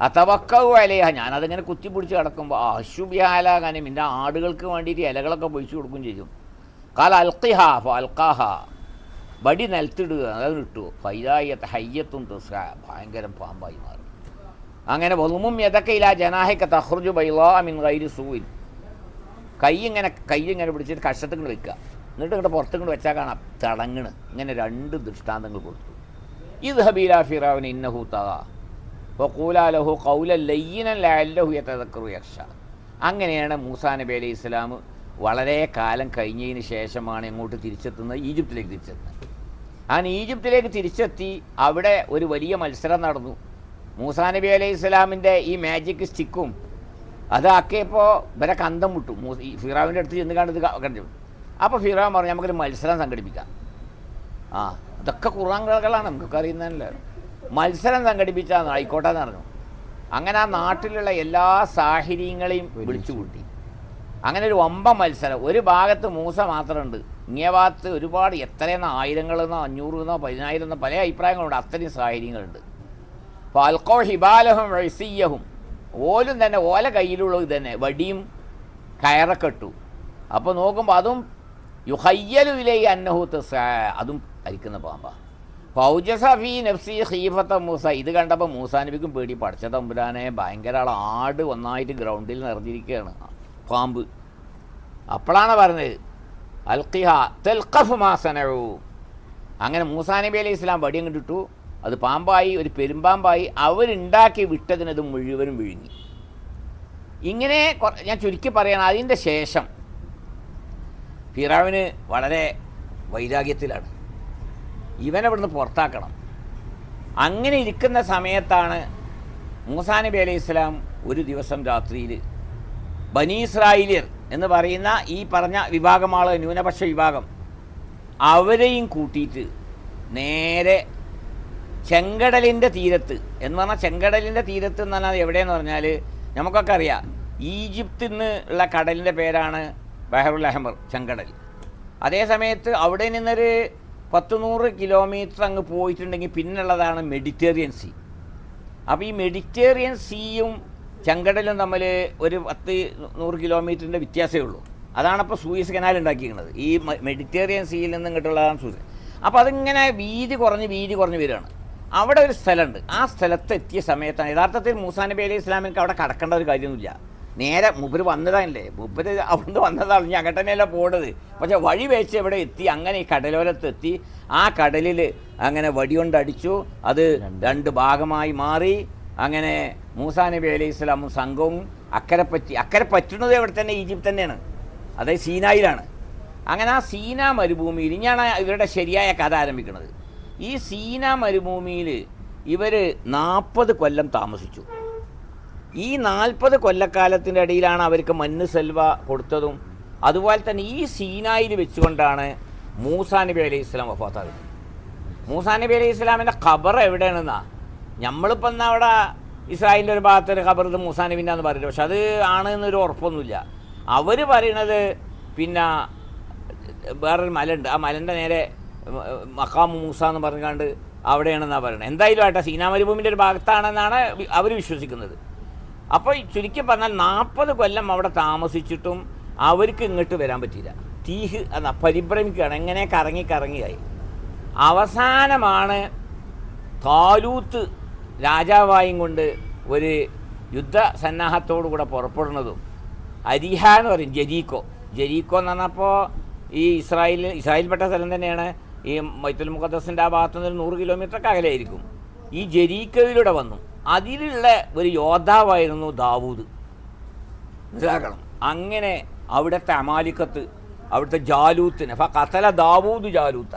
അതവക്കവു അലേഹ, ഞാനതിങ്ങനെ കുത്തിപ്പിടിച്ച് കിടക്കുമ്പോൾ അശുബിഹാലാകാനും എൻ്റെ ആടുകൾക്ക് വേണ്ടിയിട്ട് ഇലകളൊക്കെ പൊഴിച്ചു കൊടുക്കുകയും ചെയ്യും. കാല അൽക്കിഹ അൽക്കാഹ, വടി നിലത്തിടുക, അതിട്ടു. ഫൈദായത്ത് ഹയ്യത്തും തുസ്ര, ഭയങ്കര പാമ്പായി മാറും. അങ്ങനെ വലുമും യദക്കയില ജനാഹിക്ക തഹ്റുജു ബൈളാ മിൻ ഗൈരി സൂഇൻ, കൈ ഇങ്ങനെ പിടിച്ചിട്ട് കഷത്തിങ്ങ് വെക്കുക, എന്നിട്ട് ഇങ്ങോട്ട് പുറത്തിങ്ങോട്ട് വെച്ചാൽ കാണാം തിളങ്ങണ്. ഇങ്ങനെ 2 ദൃഷ്ടാന്തങ്ങൾ കൊടുത്തു. ഇദ്ഹബ് ഇലാ ഫിറൗന ഇന്നഹു തഗ വഖൂലാ ലഹു ഖൗലൻ ലയ്യിനൻ ലഅല്ലഹു യതദക്കറു യഖ്ഷ. അങ്ങനെയാണ് മൂസാ നബി അലൈഹി ഇസ്ലാം വളരെ കാലം കഴിഞ്ഞതിന് ശേഷമാണ് ഇങ്ങോട്ട് തിരിച്ചെത്തുന്നത്, ഈജിപ്തിലേക്ക് തിരിച്ചെത്തുന്നത്. അങ്ങനെ ഈജിപ്തിലേക്ക് തിരിച്ചെത്തി അവിടെ ഒരു വലിയ മത്സരം നടന്നു. മൂസാ നബി അലൈഹി ഇസ്ലാമിൻ്റെ ഈ മാജിക് സ്റ്റിക്കും അതാക്കിയപ്പോൾ ഇവരെ കന്തം വിട്ടു. ഈ ഫിറാവിൻ്റെ അടുത്ത് ചെന്ന് കണ്ടത് കണ്ടു. അപ്പോൾ ഫിറാവ് പറഞ്ഞു നമുക്കൊരു മത്സരം സംഘടിപ്പിക്കാം. അതൊക്കെ ഖുർആൻ കഥകളാണ്, നമുക്കൊക്കെ അറിയുന്നതല്ലേ. മത്സരം സംഘടിപ്പിച്ചാൽ ആയിക്കോട്ടെ എന്ന് പറഞ്ഞു. അങ്ങനെ ആ നാട്ടിലുള്ള എല്ലാ സാഹിര്യങ്ങളെയും വിളിച്ചു കൂട്ടി. അങ്ങനെ ഒരു വമ്പ മത്സരം. ഒരു ഭാഗത്ത് മൂസ മാത്രമുണ്ട്, ഇങ്ങേ ഭാഗത്ത് ഒരുപാട് എത്രയെന്നോ 1000 500 10,000 പല അഭിപ്രായങ്ങളുണ്ട്. അത്രയും സാഹചര്യങ്ങളുണ്ട്. അപ്പോൾ അൽക്കോ ഹിബാലഹും റൈസിയഹും, ഓലും തന്നെ ഓല കയ്യിലുള്ളത് തന്നെ വടിയും കയറൊക്കെ ഇട്ടു. അപ്പോൾ നോക്കുമ്പോൾ അതും യുഹയ്യലുവിലേ അന്നഹൂത്ത് അതും അരിക്കുന്ന പാമ്പാ. ഫൗജസഫി നഫ്സി ഖീഫത്ത മൂസ. ഇത് കണ്ടപ്പോൾ മൂസാ നബിക്കും പേടി. പടച്ച തമ്പുരാനെ, ഭയങ്കര ആട് ഒന്നായിട്ട് ഗ്രൗണ്ടിൽ നിറഞ്ഞിരിക്കുകയാണ് പാമ്പ്. അപ്പോഴാണ് പറഞ്ഞത് അൽഖിഹ തെൽഖഫ് മാസനഴു. അങ്ങനെ മൂസാ നബി അലൈഹി ഇസ്ലാം വടിയും കണ്ടിട്ടു. അത് പാമ്പായി, ഒരു പെരുമ്പാമ്പായി. അവരുണ്ടാക്കി വിട്ടതിനത് മുഴുവനും വിഴുങ്ങി. ഇങ്ങനെ ഞാൻ ചുരുക്കി പറയണം. അതിൻ്റെ ശേഷം ഫിറഔന് വളരെ വൈരാഗ്യത്തിലാണ്. ഇവനെ ഇവിടുന്ന് പുറത്താക്കണം. അങ്ങനെ ഇരിക്കുന്ന സമയത്താണ് മൂസാ നബി അലൈഹി ഇസ്ലാം ഒരു ദിവസം രാത്രിയിൽ ബനി ഇസ്രായേലിയർ എന്ന് പറയുന്ന ഈ പറഞ്ഞ വിഭാഗം ആൾ, ന്യൂനപക്ഷ വിഭാഗം, അവരെയും കൂട്ടിയിട്ട് നേരെ ചെങ്കടലിൻ്റെ തീരത്ത് എന്ന് പറഞ്ഞാൽ, ചെങ്കടലിൻ്റെ തീരത്ത് എന്ന് പറഞ്ഞാൽ എവിടെയെന്ന് പറഞ്ഞാൽ നമുക്കൊക്കെ അറിയാം, ഈജിപ്തിൽ നിന്ന് ഉള്ള കടലിൻ്റെ പേരാണ് ബഹറുൽ അഹ്മർ, ചെങ്കടൽ. അതേ സമയത്ത് അവിടെ നിന്നൊരു 100 കിലോമീറ്റർ അങ്ങ് പോയിട്ടുണ്ടെങ്കിൽ പിന്നുള്ളതാണ് മെഡിറ്ററേനിയൻ സീ. അപ്പോൾ ഈ മെഡിറ്ററേനിയൻ സീയും ചെങ്കടലും തമ്മിൽ ഒരു 100 കിലോമീറ്ററിൻ്റെ വ്യത്യാസമേ ഉള്ളൂ. അതാണപ്പോൾ സൂയസ് കനാൽ ഉണ്ടാക്കിയിരിക്കുന്നത്. ഈ മെഡിറ്ററേനിയൻ സീയിൽ നിന്ന് ഇങ്ങോട്ടുള്ളതാണ് സൂയസ്. അപ്പോൾ അതിങ്ങനെ വീതി കുറഞ്ഞ് വരികയാണ്. അവിടെ ഒരു സ്ഥലമുണ്ട്. ആ സ്ഥലത്ത് എത്തിയ സമയത്താണ് യഥാർത്ഥത്തിൽ മൂസാ നബി അലൈഹി ഇസ്ലാമിക്ക് അവിടെ കടക്കേണ്ട ഒരു കാര്യമൊന്നുമില്ല. നേരെ മൂപ്പര് വന്നതല്ലേ, മൂപ്പര് അവിടുന്ന് വന്നതാണ്, ഇനി അങ്ങോട്ട് തന്നെയല്ല പോണത്. പക്ഷേ വഴി വെച്ച് എവിടെ എത്തി, അങ്ങനെ ഈ കടലോരത്തെത്തി. ആ കടലിൽ അങ്ങനെ വടികൊണ്ടടിച്ചു. അത് 2 ഭാഗമായി മാറി. അങ്ങനെ മൂസാ നബി അലൈഹി ഇസ്ലാമും സംഘവും അക്കരെ പറ്റുന്നത് എവിടെ തന്നെ, ഈജിപ്ത് തന്നെയാണ്, അതായത് സീനായിലാണ്. അങ്ങനെ ആ സീനാ മരുഭൂമിയിൽ ഇനിയാണ് ഇവരുടെ ശരിയായ കഥ ആരംഭിക്കുന്നത്. ഈ സീനാ മരുഭൂമിയിൽ ഇവർ 40 കൊല്ലം താമസിച്ചു. ഈ 40 കൊല്ലക്കാലത്തിൻ്റെ ഇടയിലാണ് അവർക്ക് മന്ന് സെൽവ കൊടുത്തതും. അതുപോലെ തന്നെ ഈ സീനായിൽ വെച്ചുകൊണ്ടാണ് മൂസാ നബി അലൈഹി ഇസ്ലാം വഫാത്താകുന്നത്. മൂസാ നബി അലൈഹി ഇസ്ലാമിൻ്റെ ഖബർ എവിടെയാണെന്നാ നമ്മളിപ്പോൾ എന്നാൽ അവിടെ ഇസ്രായേലിൻ്റെ ഒരു ഭാഗത്തൊരു ഖബർ ഇത് മൂസാ നബിൻ്റെ എന്ന് പറയുന്നത്. പക്ഷെ അത് ആണെന്നൊരു ഉറപ്പൊന്നുമില്ല. അവർ പറയണത് പിന്നെ വേറൊരു മലയുണ്ട്, ആ മലൻ്റെ നേരെ മഖാം മൂസ എന്ന് പറഞ്ഞുകൊണ്ട് അവിടെയാണെന്നാണ് പറയുന്നത്. എന്തായാലും ആട്ടെ, സീനാ മരുഭൂമിൻ്റെ ഒരു ഭാഗത്താണെന്നാണ് അവർ വിശ്വസിക്കുന്നത്. അപ്പോൾ ചുരുക്കി പറഞ്ഞാൽ 40 കൊല്ലം അവിടെ താമസിച്ചിട്ടും അവർക്ക് ഇങ്ങോട്ട് വരാൻ പറ്റിയില്ല. പരിഭ്രമിക്കുകയാണ്, എങ്ങനെ കറങ്ങിയായി. അവസാനമാണ് താലൂത്ത് രാജാവായും കൊണ്ട് ഒരു യുദ്ധസന്നാഹത്തോടു കൂടെ പുറപ്പെടുന്നതും. അരിഹ എന്ന് പറയും, ജെരീക്കോ എന്ന് പറഞ്ഞപ്പോൾ ഈ ഇസ്രായേൽപ്പെട്ട സ്ഥലം തന്നെയാണ്. ഈ ബൈത്തുൽ മുഖദ്ദസിൻ്റെ ആ ഭാഗത്തു നിന്ന് 100 കിലോമീറ്ററൊക്കെ അകലെയായിരിക്കും. ഈ ജെരീക്കോയിലൂടെ വന്നു. അതിലുള്ള ഒരു യോദ്ധാവായിരുന്നു ദാവൂദ്, മനസ്സിലാക്കണം. അങ്ങനെ അവിടുത്തെ അമാലിക്കത്ത്, അവിടുത്തെ ജാലൂത്തിനെ കത്തല ദാവൂദ് ജാലൂത്ത,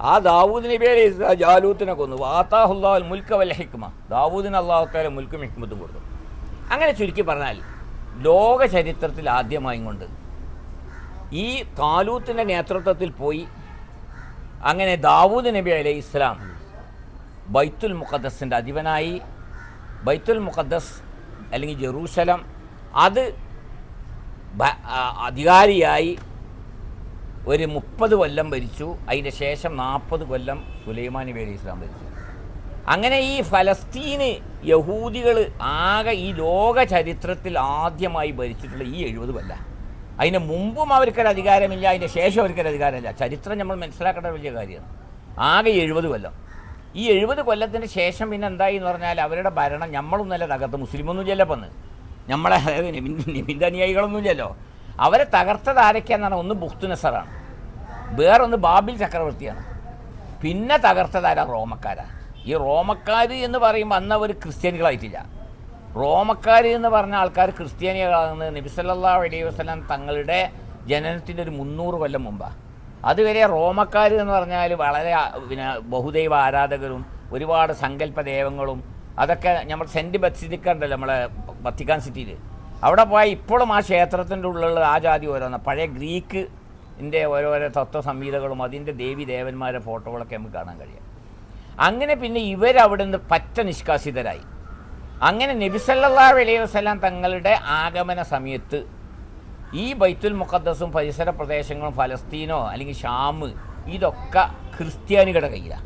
ആ ദാവൂദ് നബി അലൈഹി ഇസ്ലാം ജാലൂത്തിനെ കൊന്നു. വാത്താഹുല്ലാഹുൽ മുൽക വൽ ഹിക്മ, ദാവൂദിന് അല്ലാഹു തആല മുൽക്കും ഹിക്മത്തും കൊടുത്തു. അങ്ങനെ ചുരുക്കി പറഞ്ഞാൽ ലോക ചരിത്രത്തിൽ ആദ്യമായും കൊണ്ട് ഈ താലൂത്തിൻ്റെ നേതൃത്വത്തിൽ പോയി അങ്ങനെ ദാവൂദ് നബി അലൈഹി ഇസ്ലാം ബൈത്തുൽ മുഖദ്ദസിൻ്റെ അധിപനായി. ബൈത്തുൽ മുഖദ്ദസ് അല്ലെങ്കിൽ ജെറൂസലം അത് അധികാരിയായി ഒരു 30 കൊല്ലം ഭരിച്ചു. അതിൻ്റെ ശേഷം 40 കൊല്ലം സുലൈമാൻ നബി അലൈഹി ഇസ്ലാം ഭരിച്ചു. അങ്ങനെ ഈ ഫലസ്തീന് യഹൂദികൾ ആകെ ഈ ലോക ചരിത്രത്തിൽ ആദ്യമായി ഭരിച്ചിട്ടുള്ള ഈ 70 കൊല്ലം. അതിന് മുമ്പും അവർക്കൊരു അധികാരമില്ല, അതിൻ്റെ ശേഷം അവർക്കൊരു അധികാരമില്ല. ചരിത്രം നമ്മൾ മനസ്സിലാക്കേണ്ട വലിയ കാര്യമാണ്. ആകെ 70 കൊല്ലം. ഈ 70 കൊല്ലത്തിന് ശേഷം പിന്നെ എന്തായി എന്ന് പറഞ്ഞാൽ അവരുടെ ഭരണം നമ്മളൊന്നല്ല തകർത്ത്, മുസ്ലിമൊന്നും ചെല്ലപ്പെന്ന് നമ്മളെ നബിൻ്റെ അനുയായികളൊന്നും ഇല്ലല്ലോ. അവരെ തകർത്തത് ആരൊക്കെയാണെന്നാണ്? ഒന്ന് ബുഖ്തുനസറാണ്, വേറൊന്ന് ബാബിൽ ചക്രവർത്തിയാണ്, പിന്നെ തകർത്തതാരാ? റോമക്കാരാണ്. ഈ റോമക്കാർ എന്ന് പറയുമ്പോൾ അന്ന് അവർ ക്രിസ്ത്യാനികളായിട്ടില്ല. റോമക്കാർ എന്ന് പറഞ്ഞ ആൾക്കാർ ക്രിസ്ത്യാനികളാകുന്നത് നബി സല്ലല്ലാഹു അലൈഹി വസല്ലം തങ്ങളുടെ ജനനത്തിൻ്റെ ഒരു 300 കൊല്ലം മുമ്പാണ്. അതുവരെ റോമക്കാർ എന്ന് പറഞ്ഞാൽ വളരെ ബഹുദൈവ ആരാധകരും ഒരുപാട് സങ്കല്പ ദൈവങ്ങളും അതൊക്കെ നമ്മൾ സെൻറ്റ് ബസിലിക്ക ഉണ്ടല്ലോ നമ്മളെ വത്തിക്കാൻ സിറ്റിയിൽ, അവിടെ പോയാൽ ഇപ്പോഴും ആ ക്ഷേത്രത്തിൻ്റെ ഉള്ളിലുള്ള ആ ജാതി ഓരോന്ന് പഴയ ഗ്രീക്കിൻ്റെ ഓരോരോ തത്വസംഹിതകളും അതിൻ്റെ ദേവി ദേവന്മാരുടെ ഫോട്ടോകളൊക്കെ നമുക്ക് കാണാൻ കഴിയും. അങ്ങനെ പിന്നെ ഇവരവിടെ നിന്ന് പറ്റ നിഷ്കാസിതരായി. അങ്ങനെ നബി സല്ലല്ലാഹു അലൈഹി വസല്ലം തങ്ങളുടെ ആഗമന സമയത്ത് ഈ ബൈത്തുൽ മുഖദ്ദസും പരിസര പ്രദേശങ്ങളും ഫലസ്തീനോ അല്ലെങ്കിൽ ഷാം ഇതൊക്കെ ക്രിസ്ത്യാനികളുടെ കയ്യിലാണ്,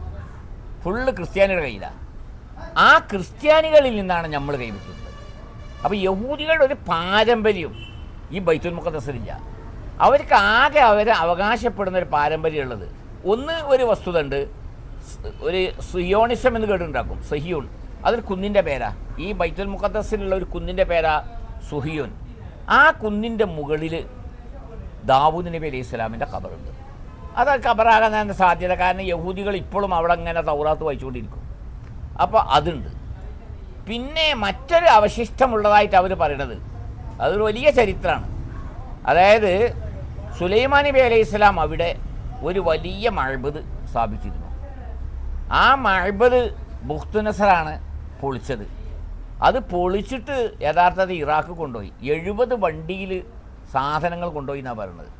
ഫുള്ള് ക്രിസ്ത്യാനികളുടെ കയ്യിലാണ്. ആ ക്രിസ്ത്യാനികളിൽ നിന്നാണ് നമ്മൾ കൈവയ്ക്കുന്നത്. അപ്പോൾ യഹൂദികളുടെ ഒരു പാരമ്പര്യം ഈ ബൈത്തുൽ മുഖദ്ദസിലില്ല. അവർക്ക് ആകെ അവകാശപ്പെടുന്ന ഒരു പാരമ്പര്യം ഉള്ളത് ഒന്ന് ഒരു വസ്തുത ഉണ്ട്, ഒരു സിയോണിസം എന്ന് കേട്ടുണ്ടാക്കും. സഹിയോൺ അതൊരു കുന്നിൻ്റെ പേരാ. ഈ ബൈത്തുൽ മുഖദ്ദസിലുള്ള ഒരു കുന്നിൻ്റെ പേരാ സുഹിയോൻ. ആ കുന്നിൻ്റെ മുകളിൽ ദാവൂദ് നബി അലൈഹി സ്വലാമിൻ്റെ ഖബറുണ്ട്. അത് ഖബറാകാൻ സാധ്യത, കാരണം യഹൂദികൾ ഇപ്പോഴും അവിടെ അങ്ങനെ തൗറാത്ത് വായിച്ചുകൊണ്ടിരിക്കും. അപ്പോൾ അതുണ്ട്. പിന്നെ മറ്റൊരു അവശിഷ്ടമുള്ളതായിട്ട് അവർ പറയണത് അതൊരു വലിയ ചരിത്രമാണ്. അതായത് സുലൈമാൻ നബി അലൈഹി സ്വലാം അവിടെ ഒരു വലിയ മഅ്ബദ് സ്ഥാപിച്ചിരുന്നു. ആ മഅ്ബദ് ബുഖ്തുനസറാണ് പൊളിച്ചത്. അത് പൊളിച്ചിട്ട് യഥാർത്ഥത്തിൽ ഇറാഖ് കൊണ്ടുപോയി 70 വണ്ടിയിൽ സാധനങ്ങൾ കൊണ്ടുപോയി എന്നാണ് പറയുന്നത്.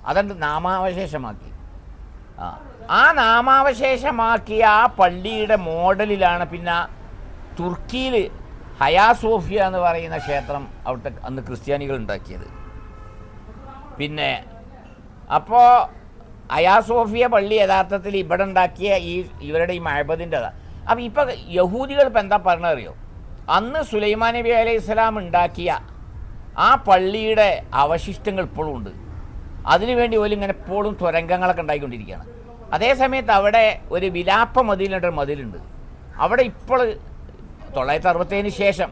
അതുകൊണ്ട് നാമാവശേഷമാക്കി. ആ നാമാവശേഷമാക്കിയ ആ പള്ളിയുടെ മോഡലിലാണ് പിന്നെ തുർക്കിയിൽ ഹയാ സോഫിയ എന്ന് പറയുന്ന ക്ഷേത്രം അവിടുത്തെ അന്ന് ക്രിസ്ത്യാനികൾ ഉണ്ടാക്കിയത്. പിന്നെ അപ്പോൾ ഹയാ സോഫിയ പള്ളി യഥാർത്ഥത്തിൽ ഇവിടെ ഉണ്ടാക്കിയ ഇവരുടെ ഈ മഅ്ബദിൻ്റെതാണ്. അപ്പോൾ ഇപ്പോൾ യഹൂദികൾ ഇപ്പം എന്താ പറഞ്ഞത് അറിയോ? അന്ന് സുലൈമാൻ നബി അലൈഹി സ്വലാം ഉണ്ടാക്കിയ ആ പള്ളിയുടെ അവശിഷ്ടങ്ങൾ ഇപ്പോഴും ഉണ്ട്. അതിനുവേണ്ടി പോലും ഇങ്ങനെ എപ്പോഴും തുരങ്കങ്ങളൊക്കെ ഉണ്ടായിക്കൊണ്ടിരിക്കുകയാണ്. അതേസമയത്ത് അവിടെ ഒരു വിലാപ്പ മതിലിൻ്റെ മതിലുണ്ട്. അവിടെ ഇപ്പോൾ 967 ശേഷം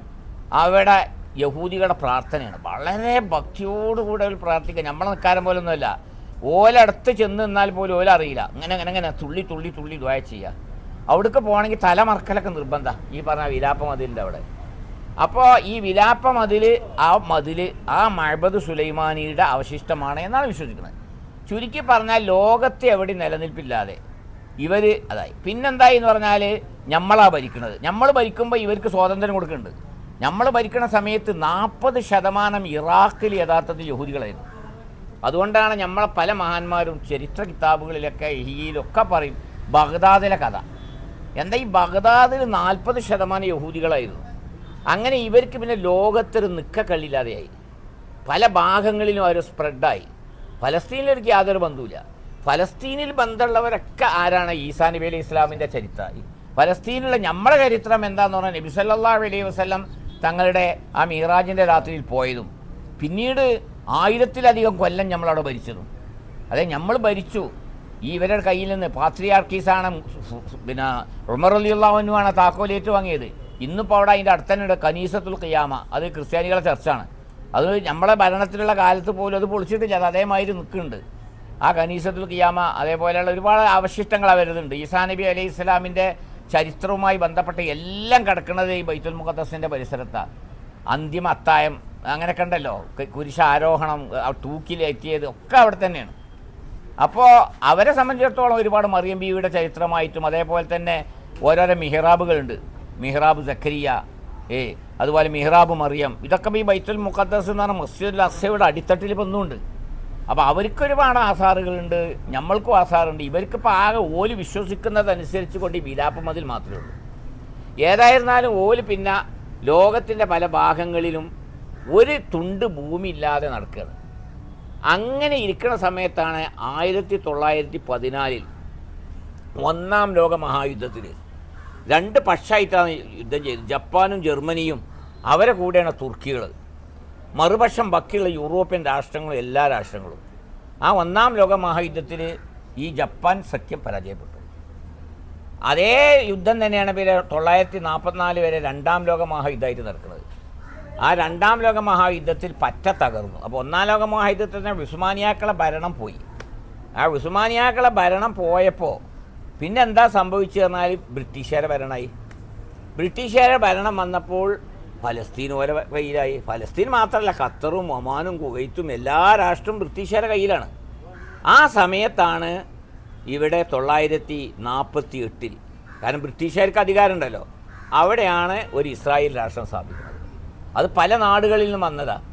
അവിടെ യഹൂദികളുടെ പ്രാർത്ഥനയാണ്. വളരെ ഭക്തിയോടുകൂടെ അവർ പ്രാർത്ഥിക്കുക. നമ്മളെ നിൽക്കാരം പോലൊന്നുമല്ല. ഓലടുത്ത് ചെന്ന് നിന്നാൽ പോലും ഓല അറിയില്ല. അങ്ങനെ തുള്ളി തുള്ളി തുള്ളി ദുആ ചെയ്യുക. അവിടേക്ക് പോകണമെങ്കിൽ തലമറക്കലൊക്കെ നിർബന്ധമാണ് ഈ പറഞ്ഞ വിലാപ്പ മതിലിൻ്റെ അവിടെ. അപ്പോൾ ഈ വിലാപ്പ മതിൽ ആ മഅ്ബദ് സുലൈമാനിയുടെ അവശിഷ്ടമാണ് എന്നാണ് വിശ്വസിക്കുന്നത്. ചുരുക്കി പറഞ്ഞാൽ ലോകത്തെ എവിടെ നിലനിൽപ്പില്ലാതെ ഇവർ അതായി. പിന്നെന്തായി എന്ന് പറഞ്ഞാൽ നമ്മളാണ് ഭരിക്കുന്നത്. നമ്മൾ ഭരിക്കുമ്പോൾ ഇവർക്ക് സ്വാതന്ത്ര്യം കൊടുക്കുന്നുണ്ട്. നമ്മൾ ഭരിക്കുന്ന സമയത്ത് 40% ഇറാഖിൽ യഥാർത്ഥത്തിൽ യഹൂദികളായിരുന്നു. അതുകൊണ്ടാണ് നമ്മളെ പല മഹാന്മാരും ചരിത്ര കിതാബുകളിലൊക്കെ ഇഹിയിലൊക്കെ പറയും ബഗ്ദാദിലെ കഥ. എന്താ ഈ ബഗ്ദാദിൽ 40% യഹൂദികളായിരുന്നു. അങ്ങനെ ഇവർക്ക് പിന്നെ ലോകത്തൊരു നിൽക്കക്കള്ളില്ലാതെയായി. പല ഭാഗങ്ങളിലും അവർ സ്പ്രെഡായി. ഫലസ്തീനിലേക്ക് യാതൊരു ബന്ധവുമില്ല. ഫലസ്തീനിൽ ബന്ധമുള്ളവരൊക്കെ ആരാണ്? ഈസാ നബി അലൈഹി ഇസ്ലാമിൻ്റെ ചരിത്രമായി. ഫലസ്തീനിലുള്ള നമ്മളെ ചരിത്രം എന്താണെന്ന് പറഞ്ഞാൽ നബി സല്ലല്ലാഹു അലൈഹി വസല്ലം തങ്ങളുടെ ആ മീറാജിൻ്റെ രാത്രിയിൽ പോയതും പിന്നീട് 1000-ലധികം കൊല്ലം നമ്മളവിടെ ഭരിച്ചതും. അതായത് നമ്മൾ ഭരിച്ചു. ഈ ഇവരുടെ കയ്യിൽ നിന്ന് പാത്രിയാർക്കീസാണ് പിന്നെ ഉമർ റളിയല്ലാഹു അൻഹു ആണ് താക്കോലേറ്റ് വാങ്ങിയത്. ഇന്നിപ്പോൾ അവിടെ അതിൻ്റെ അടുത്തന്നെ കനീസത്തുൽ ഖിയാമ, അത് ക്രിസ്ത്യാനികളെ ചർച്ചാണ്. അത് നമ്മളെ ഭരണത്തിലുള്ള കാലത്ത് പോലും അത് പൊളിച്ചിട്ടില്ല, അത് അതേമാതിരി നിൽക്കുന്നുണ്ട്. ആ കനീസത്തുൽ ഖിയാമ അതേപോലെയുള്ള ഒരുപാട് അവശിഷ്ടങ്ങൾ വരുന്നുണ്ട്. ഈസാ നബി അലൈഹി ഇസ്ലാമിൻ്റെ ചരിത്രവുമായി ബന്ധപ്പെട്ട് എല്ലാം കിടക്കുന്നത് ഈ ബൈത്തുൽ മുഖദ്ദസിൻ്റെ പരിസരത്താണ്. അന്തിമ അത്തായം അങ്ങനെയൊക്കെ ഉണ്ടല്ലോ, കുരിശാരോഹണം, തൂക്കിലെത്തിയത് ഒക്കെ അവിടെ തന്നെയാണ്. അപ്പോൾ അവരെ സംബന്ധിച്ചിടത്തോളം ഒരുപാട് മറിയം ബീവിയുടെ ചരിത്രമായിട്ടും അതേപോലെ തന്നെ ഓരോരോ മിഹ്റാബുകളുണ്ട്. മിഹ്റാബ് സക്കരിയ, അതുപോലെ മിഹ്റാബ് മറിയം, ഇതൊക്കെ ഈ ബൈത്തുൽ മുഖദ്ദസ് എന്ന് പറഞ്ഞാൽ മസ്ജിദുൽ അഖ്സയുടെ അടിത്തട്ടിൽ വന്നുണ്ട്. അപ്പോൾ അവർക്കൊരുപാട് ആസാറുകളുണ്ട്, നമ്മൾക്കും ആസാറുണ്ട്. ഇവർക്കിപ്പോൾ ആകെ ഓല് വിശ്വസിക്കുന്നതനുസരിച്ച് കൊണ്ട് ഈ വിലാപ്പ മതിൽ മാത്രമേ ഉള്ളൂ. ഏതായിരുന്നാലും ഓല് പിന്നെ ലോകത്തിൻ്റെ പല ഭാഗങ്ങളിലും ഒരു തുണ്ട് ഭൂമി ഇല്ലാതെ നടക്കുകയാണ്. അങ്ങനെ ഇരിക്കുന്ന സമയത്താണ് 1914 ഒന്നാം ലോക മഹായുദ്ധത്തിൽ 2 പക്ഷമായിട്ടാണ് യുദ്ധം ചെയ്തത്. ജപ്പാനും ജർമ്മനിയും, അവരെ കൂടെയാണ് തുർക്കികൾ. മറുപക്ഷം ബാക്കിയുള്ള യൂറോപ്യൻ രാഷ്ട്രങ്ങളും എല്ലാ രാഷ്ട്രങ്ങളും. ആ ഒന്നാം ലോക മഹായുദ്ധത്തിൽ ഈ ജപ്പാൻ സഖ്യം പരാജയപ്പെട്ടു. അതേ യുദ്ധം തന്നെയാണ് പിന്നെ 1944 വരെ 2ാം ലോക മഹായുദ്ധമായിട്ട് നടക്കുന്നത്. ആ 2ാം ലോക മഹായുദ്ധത്തിൽ പറ്റ തകർന്നു. അപ്പോൾ 1ാം ലോക മഹായുദ്ധത്തിൽ തന്നെ ഉസ്മാനിയാക്കളെ ഭരണം പോയി. ആ ഉസ്മാനിയാക്കളെ ഭരണം പോയപ്പോൾ പിന്നെ എന്താ സംഭവിച്ചു പറഞ്ഞാൽ ബ്രിട്ടീഷുകാരെ ഭരണമായി. ബ്രിട്ടീഷുകാരെ ഭരണം വന്നപ്പോൾ ഫലസ്തീൻ ഓരോ കയ്യിലായി. ഫലസ്തീൻ മാത്രമല്ല, ഖത്തറും ഒമാനും കുവൈത്തും എല്ലാ രാഷ്ട്രവും ബ്രിട്ടീഷുകാരുടെ കയ്യിലാണ്. ആ സമയത്താണ് ഇവിടെ 1948 കാരണം ബ്രിട്ടീഷുകാർക്ക് അധികാരമുണ്ടല്ലോ, അവിടെയാണ് ഒരു ഇസ്രായേൽ രാഷ്ട്രം സ്ഥാപിക്കുന്നത്. അത് പല നാടുകളിൽ നിന്നും വന്നതാണ്.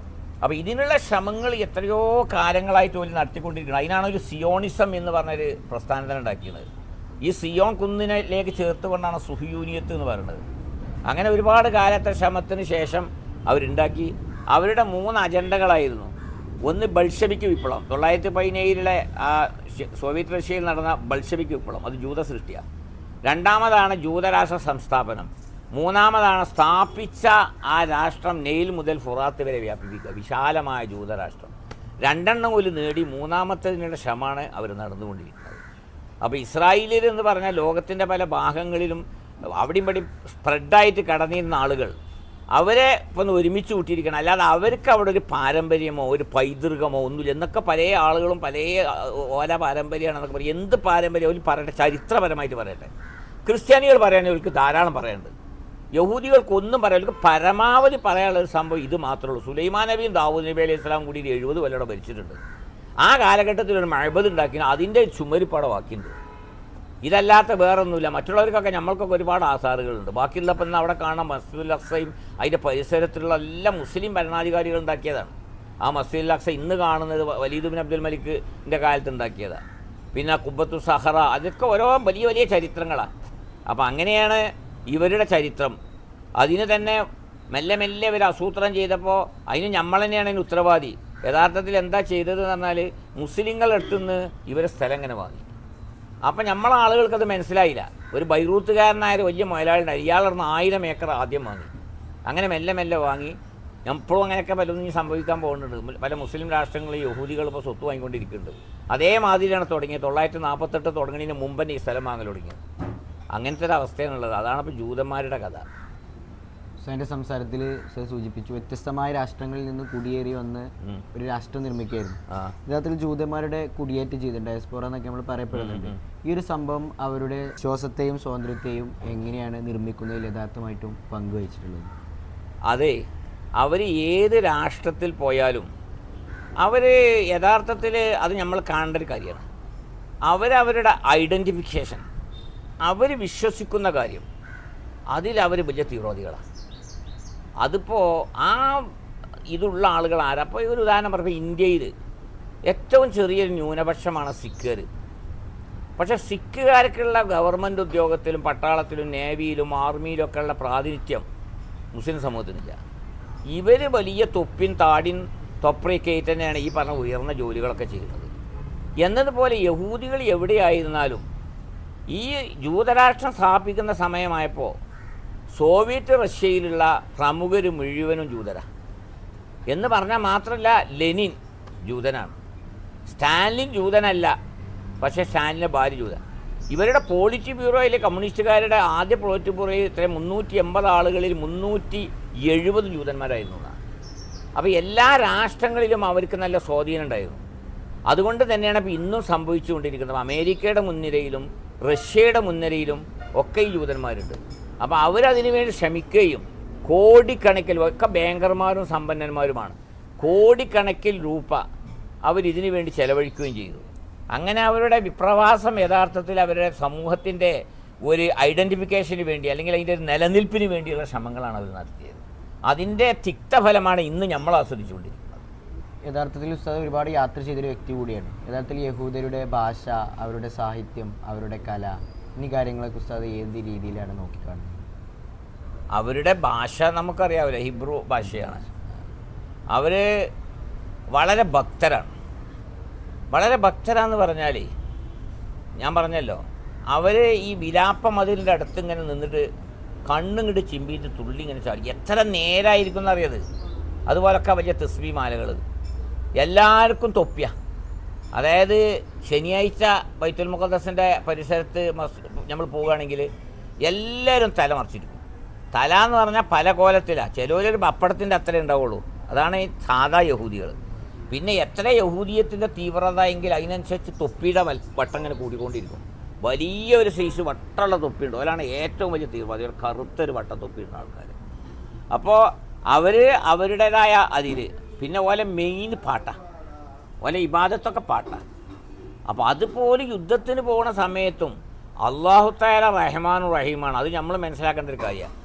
അപ്പോൾ ഇതിനുള്ള ശ്രമങ്ങൾ എത്രയോ കാലങ്ങളായിട്ട് പോലും നടത്തിക്കൊണ്ടിരിക്കുന്നത്. അതിനാണ് ഒരു സിയോണിസം എന്ന് പറഞ്ഞൊരു പ്രസ്ഥാനത്തിന് ഉണ്ടാക്കിയത്. ഈ സിയോൺ കുന്നിലേക്ക് ചേർത്തുകൊണ്ടാണ് സുഹിയൂനിയത്ത് എന്ന് പറയുന്നത്. അങ്ങനെ ഒരുപാട് കാലത്തെ ശ്രമത്തിന് ശേഷം അവരുണ്ടാക്കി. അവരുടെ 3 അജണ്ടകളായിരുന്നു. ഒന്ന് ബൾഷെവിക് വിപ്ലവം, 1917 ആ സോവിയറ്റ് റഷ്യയിൽ നടന്ന ബൾഷെവിക് വിപ്ലവം, അത് ജൂത സൃഷ്ടിയാണ്. രണ്ടാമതാണ് ജൂതരാഷ്ട്ര സംസ്ഥാപനം. മൂന്നാമതാണ് സ്ഥാപിച്ച ആ രാഷ്ട്രം നെയിൽ മുതൽ ഫുറാത്ത് വരെ വ്യാപിപ്പിക്കുക, വിശാലമായ ജൂതരാഷ്ട്രം. 2 ഒരു നേടി, മൂന്നാമത്തതിനുള്ള ശ്രമമാണ് അവർ നടന്നുകൊണ്ടിരിക്കുന്നത്. അപ്പോൾ ഇസ്രായേലിൽ എന്ന് പറഞ്ഞാൽ ലോകത്തിൻ്റെ പല ഭാഗങ്ങളിലും അവിടെയും ഇവിടെയും സ്പ്രെഡായിട്ട് കടന്നിരുന്ന ആളുകൾ അവരെ ഇപ്പം ഒരുമിച്ച് കൂട്ടിയിരിക്കണം. അല്ലാതെ അവർക്ക് അവിടെ ഒരു പാരമ്പര്യമോ ഒരു പൈതൃകമോ ഒന്നുമില്ല. എന്നൊക്കെ പല ആളുകളും പല ഓല പാരമ്പര്യമാണെന്നൊക്കെ പറയും. എന്ത് പാരമ്പര്യം അവർ പറയട്ടെ, ചരിത്രപരമായിട്ട് പറയട്ടെ. ക്രിസ്ത്യാനികൾ പറയാണെങ്കിൽ അവർക്ക് ധാരാളം പറയാനുണ്ട്. യഹൂദികൾക്കൊന്നും പറയാൻ, അവർക്ക് പരമാവധി പറയാനുള്ളൊരു സംഭവം ഇത് മാത്രമേ ഉള്ളൂ. സുലൈമാൻ നബിയും ദാവൂദ് നബി അലൈഹി സ്വലാം കൂടി 70 കൊല്ലം ഭരിച്ചിട്ടുണ്ട്. ആ കാലഘട്ടത്തിൽ ഒരു മഅബദ് ഉണ്ടാക്കിയാൽ അതിൻ്റെ ചുമരിപ്പടമാക്കിയിട്ടുണ്ട്. ഇതല്ലാത്ത വേറൊന്നുമില്ല. മറ്റുള്ളവർക്കൊക്കെ നമ്മൾക്കൊക്കെ ഒരുപാട് ആസാറുകളുണ്ട്. ബാക്കിയുള്ളപ്പോൾ ഇന്ന് അവിടെ കാണാം മസ്ജിദുൽ അഖ്സയും അതിൻ്റെ പരിസരത്തുള്ള എല്ലാ മുസ്ലിം ഭരണാധികാരികൾ ഉണ്ടാക്കിയതാണ്. ആ മസ്ജിദുൽ അഖ്സ ഇന്ന് കാണുന്നത് വലീദ് ബിൻ അബ്ദുൽ മലിക്കിൻ്റെ കാലത്ത് ഉണ്ടാക്കിയതാണ്. പിന്നെ കുബ്ബത്തു സഹറ, അതൊക്കെ ഓരോ വലിയ വലിയ ചരിത്രങ്ങളാണ്. അപ്പോൾ അങ്ങനെയാണ് ഇവരുടെ ചരിത്രം. അതിന് തന്നെ മെല്ലെ മെല്ലെ ഇവർ ആസൂത്രണം ചെയ്തപ്പോൾ അതിന് നമ്മൾ തന്നെയാണ് അതിന് ഉത്തരവാദി. യഥാർത്ഥത്തിൽ എന്താ ചെയ്തതെന്ന് പറഞ്ഞാൽ മുസ്ലിങ്ങളുടെ അടുത്തുനിന്ന് ഇവരെ സ്ഥലം ഇങ്ങനെ വാങ്ങി. അപ്പം നമ്മളെ ആളുകൾക്കത് മനസ്സിലായില്ല. ഒരു ബൈറൂത്തുകാരനായ ഒരു വലിയ മുതലാളിയുണ്ട്, ഇയാളർന്ന് 1000 ഏക്കർ ആദ്യം വാങ്ങി. അങ്ങനെ മെല്ലെ മെല്ലെ വാങ്ങി. എപ്പോഴും അങ്ങനെയൊക്കെ പലതൊന്നും സംഭവിക്കാൻ പോകുന്നുണ്ട്. പല മുസ്ലിം രാഷ്ട്രങ്ങളിൽ യഹൂദികൾ ഇപ്പോൾ സ്വത്ത് വാങ്ങിക്കൊണ്ടിരിക്കുന്നുണ്ട്. അതേമാതിരിയാണ് തുടങ്ങിയത്. 1948 തുടങ്ങുന്നതിന് മുമ്പ് തന്നെ ഈ സ്ഥലം വാങ്ങൽ തുടങ്ങിയത്. അങ്ങനത്തെ ഒരു അവസ്ഥയാണുള്ളത്. അതാണിപ്പോൾ ജൂതന്മാരുടെ കഥ. എൻ്റെ സംസാരത്തിൽ സൂചിപ്പിച്ചു, വ്യത്യസ്തമായ രാഷ്ട്രങ്ങളിൽ നിന്ന് കുടിയേറി വന്ന് ഒരു രാഷ്ട്രം നിർമ്മിക്കുകയായിരുന്നു. യഥാർത്ഥത്തിൽ ജൂതന്മാരുടെ കുടിയേറ്റം ചെയ്തിട്ടുണ്ട്, ഡയസ്പോറ എന്നൊക്കെ നമ്മൾ പറയപ്പെടുന്നുണ്ട്. ഈ ഒരു സംഭവം അവരുടെ വിശ്വാസത്തെയും സ്വാതന്ത്ര്യത്തെയും എങ്ങനെയാണ് നിർമ്മിക്കുന്നതിൽ യഥാർത്ഥമായിട്ടും പങ്കുവഹിച്ചിട്ടുള്ളത്? അതെ, അവർ ഏത് രാഷ്ട്രത്തിൽ പോയാലും അവർ യഥാർത്ഥത്തിൽ അത് നമ്മൾ കാണേണ്ട ഒരു കാര്യമാണ്. അവരവരുടെ ഐഡൻറ്റിഫിക്കേഷൻ, അവർ വിശ്വസിക്കുന്ന കാര്യം, അതിലവർ വലിയ തീവ്രവാദികളാണ്. അതിപ്പോൾ ആ ഇതുള്ള ആളുകൾ ആരാ? അപ്പോൾ ഒരു ഉദാഹരണം പറയുമ്പോൾ ഇന്ത്യയിൽ ഏറ്റവും ചെറിയൊരു ന്യൂനപക്ഷമാണ് സിഖുകാർ. പക്ഷേ സിഖുകാർക്കുള്ള ഗവൺമെൻറ് ഉദ്യോഗത്തിലും പട്ടാളത്തിലും നേവിയിലും ആർമിയിലും ഒക്കെ ഉള്ള പ്രാതിനിധ്യം മുസ്ലിം സമൂഹത്തിനില്ല. ഇവർ വലിയ തൊപ്പിൻ താടിൻ തൊപ്പയൊക്കെ തന്നെയാണ് ഈ പറഞ്ഞ ഉയർന്ന ജോലികളൊക്കെ ചെയ്യുന്നത്. എന്നതുപോലെ യഹൂദികൾ എവിടെയായിരുന്നാലും ഈ ജൂതരാഷ്ട്രം സ്ഥാപിക്കുന്ന സമയമായപ്പോൾ സോവിയറ്റ് റഷ്യയിലുള്ള പ്രമുഖർ മുഴുവനും ജൂതരാണ് എന്ന് പറഞ്ഞാൽ മാത്രമല്ല, ലെനിൻ ജൂതനാണ്, സ്റ്റാലിൻ ജൂതനല്ല, പക്ഷേ സ്റ്റാലിൻ്റെ ഭാര്യ ജൂതൻ. ഇവരുടെ പോളിറ്റ് ബ്യൂറോയിലെ കമ്മ്യൂണിസ്റ്റുകാരുടെ ആദ്യ പോളിറ്റ് ബ്യൂറോയിൽ ഇത്ര 380 ആളുകളിൽ 370 ജൂതന്മാരായിരുന്നു. അപ്പോൾ എല്ലാ രാഷ്ട്രങ്ങളിലും അവർക്ക് നല്ല സ്വാധീനം ഉണ്ടായിരുന്നു. അതുകൊണ്ട് തന്നെയാണ് ഇപ്പോൾ ഇന്നും സംഭവിച്ചുകൊണ്ടിരിക്കുന്നത്. അമേരിക്കയുടെ മുൻനിരയിലും റഷ്യയുടെ മുൻനിരയിലും ഒക്കെ ഈ ജൂതന്മാരുണ്ട്. അപ്പോൾ അവരതിനു വേണ്ടി ശ്രമിക്കുകയും കോടിക്കണക്കിൽ, ഒക്കെ ബാങ്കർമാരും സമ്പന്നന്മാരുമാണ്, കോടിക്കണക്കിൽ രൂപ അവരിതിനു വേണ്ടി ചെലവഴിക്കുകയും ചെയ്തു. അങ്ങനെ അവരുടെ വിപ്രവാസം യഥാർത്ഥത്തിൽ അവരുടെ സമൂഹത്തിൻ്റെ ഒരു ഐഡൻറ്റിഫിക്കേഷന് വേണ്ടി അല്ലെങ്കിൽ അതിൻ്റെ ഒരു നിലനിൽപ്പിന് വേണ്ടിയുള്ള ശ്രമങ്ങളാണ് അവർ നടത്തിയത്. അതിൻ്റെ തിക്തഫലമാണ് ഇന്ന് നമ്മൾ ആസ്വദിച്ചുകൊണ്ടിരിക്കുന്നത്. യഥാർത്ഥത്തിൽ ഉസ്താദ് ഒരുപാട് യാത്ര ചെയ്തൊരു വ്യക്തി കൂടിയാണ്. യഥാർത്ഥത്തിൽ യഹൂദരുടെ ഭാഷ, അവരുടെ സാഹിത്യം, അവരുടെ കല, എന്നീ കാര്യങ്ങളൊക്കെ ഉസ്താദ് ഏത് രീതിയിലാണ് നോക്കിക്കാണുന്നത്? അവരുടെ ഭാഷ നമുക്കറിയാവില്ല, ഹിബ്രു ഭാഷയാണ്. അവർ വളരെ ഭക്തരാണ്. വളരെ ഭക്തരാന്ന് പറഞ്ഞാൽ ഞാൻ പറഞ്ഞല്ലോ, അവർ ഈ വിലാപ്പ മതിലിൻ്റെ അടുത്ത് ഇങ്ങനെ നിന്നിട്ട് കണ്ണിങ്ങോട്ട് ചിമ്പിയിട്ട് തുള്ളി ഇങ്ങനെ ചാടി. എത്ര നേരായിരിക്കും എന്നറിയത്. അതുപോലൊക്കെ വലിയ തസ്ബീ മാലകൾ, എല്ലാവർക്കും തൊപ്പിയ. അതായത് ശനിയാഴ്ച ബൈത്തുൽ മുഖദ്ദസിൻ്റെ പരിസരത്ത് നമ്മൾ പോവുകയാണെങ്കിൽ എല്ലാവരും തല മറിച്ചിരിക്കും. തല എന്ന് പറഞ്ഞാൽ പല കോലത്തിലാണ്. ചിലവരൊരു പപ്പടത്തിൻ്റെ അത്രേ ഉണ്ടാവുള്ളൂ. അതാണ് ഈ സാധാ യഹൂദികൾ. പിന്നെ എത്ര യഹൂദിയത്തിൻ്റെ തീവ്രത എങ്കിൽ അതിനനുസരിച്ച് തൊപ്പിയുടെ വട്ടം ഇങ്ങനെ കൂടിക്കൊണ്ടിരിക്കും. വലിയൊരു സൈസ് വട്ടമുള്ള തൊപ്പിയുണ്ട്. അതിലാണ് ഏറ്റവും വലിയ തീവ്രവാദി, കറുത്തൊരു വട്ട തൊപ്പിയുണ്ട് ആൾക്കാർ. അപ്പോൾ അവർ അവരുടേതായ അതിൽ പിന്നെ ഓലെ മെയിൻ പാട്ടാണ്, ഓലെ ഇബാദത്തൊക്കെ പാട്ടാണ്. അപ്പോൾ അതുപോലെ യുദ്ധത്തിന് പോകുന്ന സമയത്തും അല്ലാഹു തആല റഹ്മാനും റഹീമാണ്. അത് നമ്മൾ മനസ്സിലാക്കേണ്ട ഒരു കാര്യമാണ്.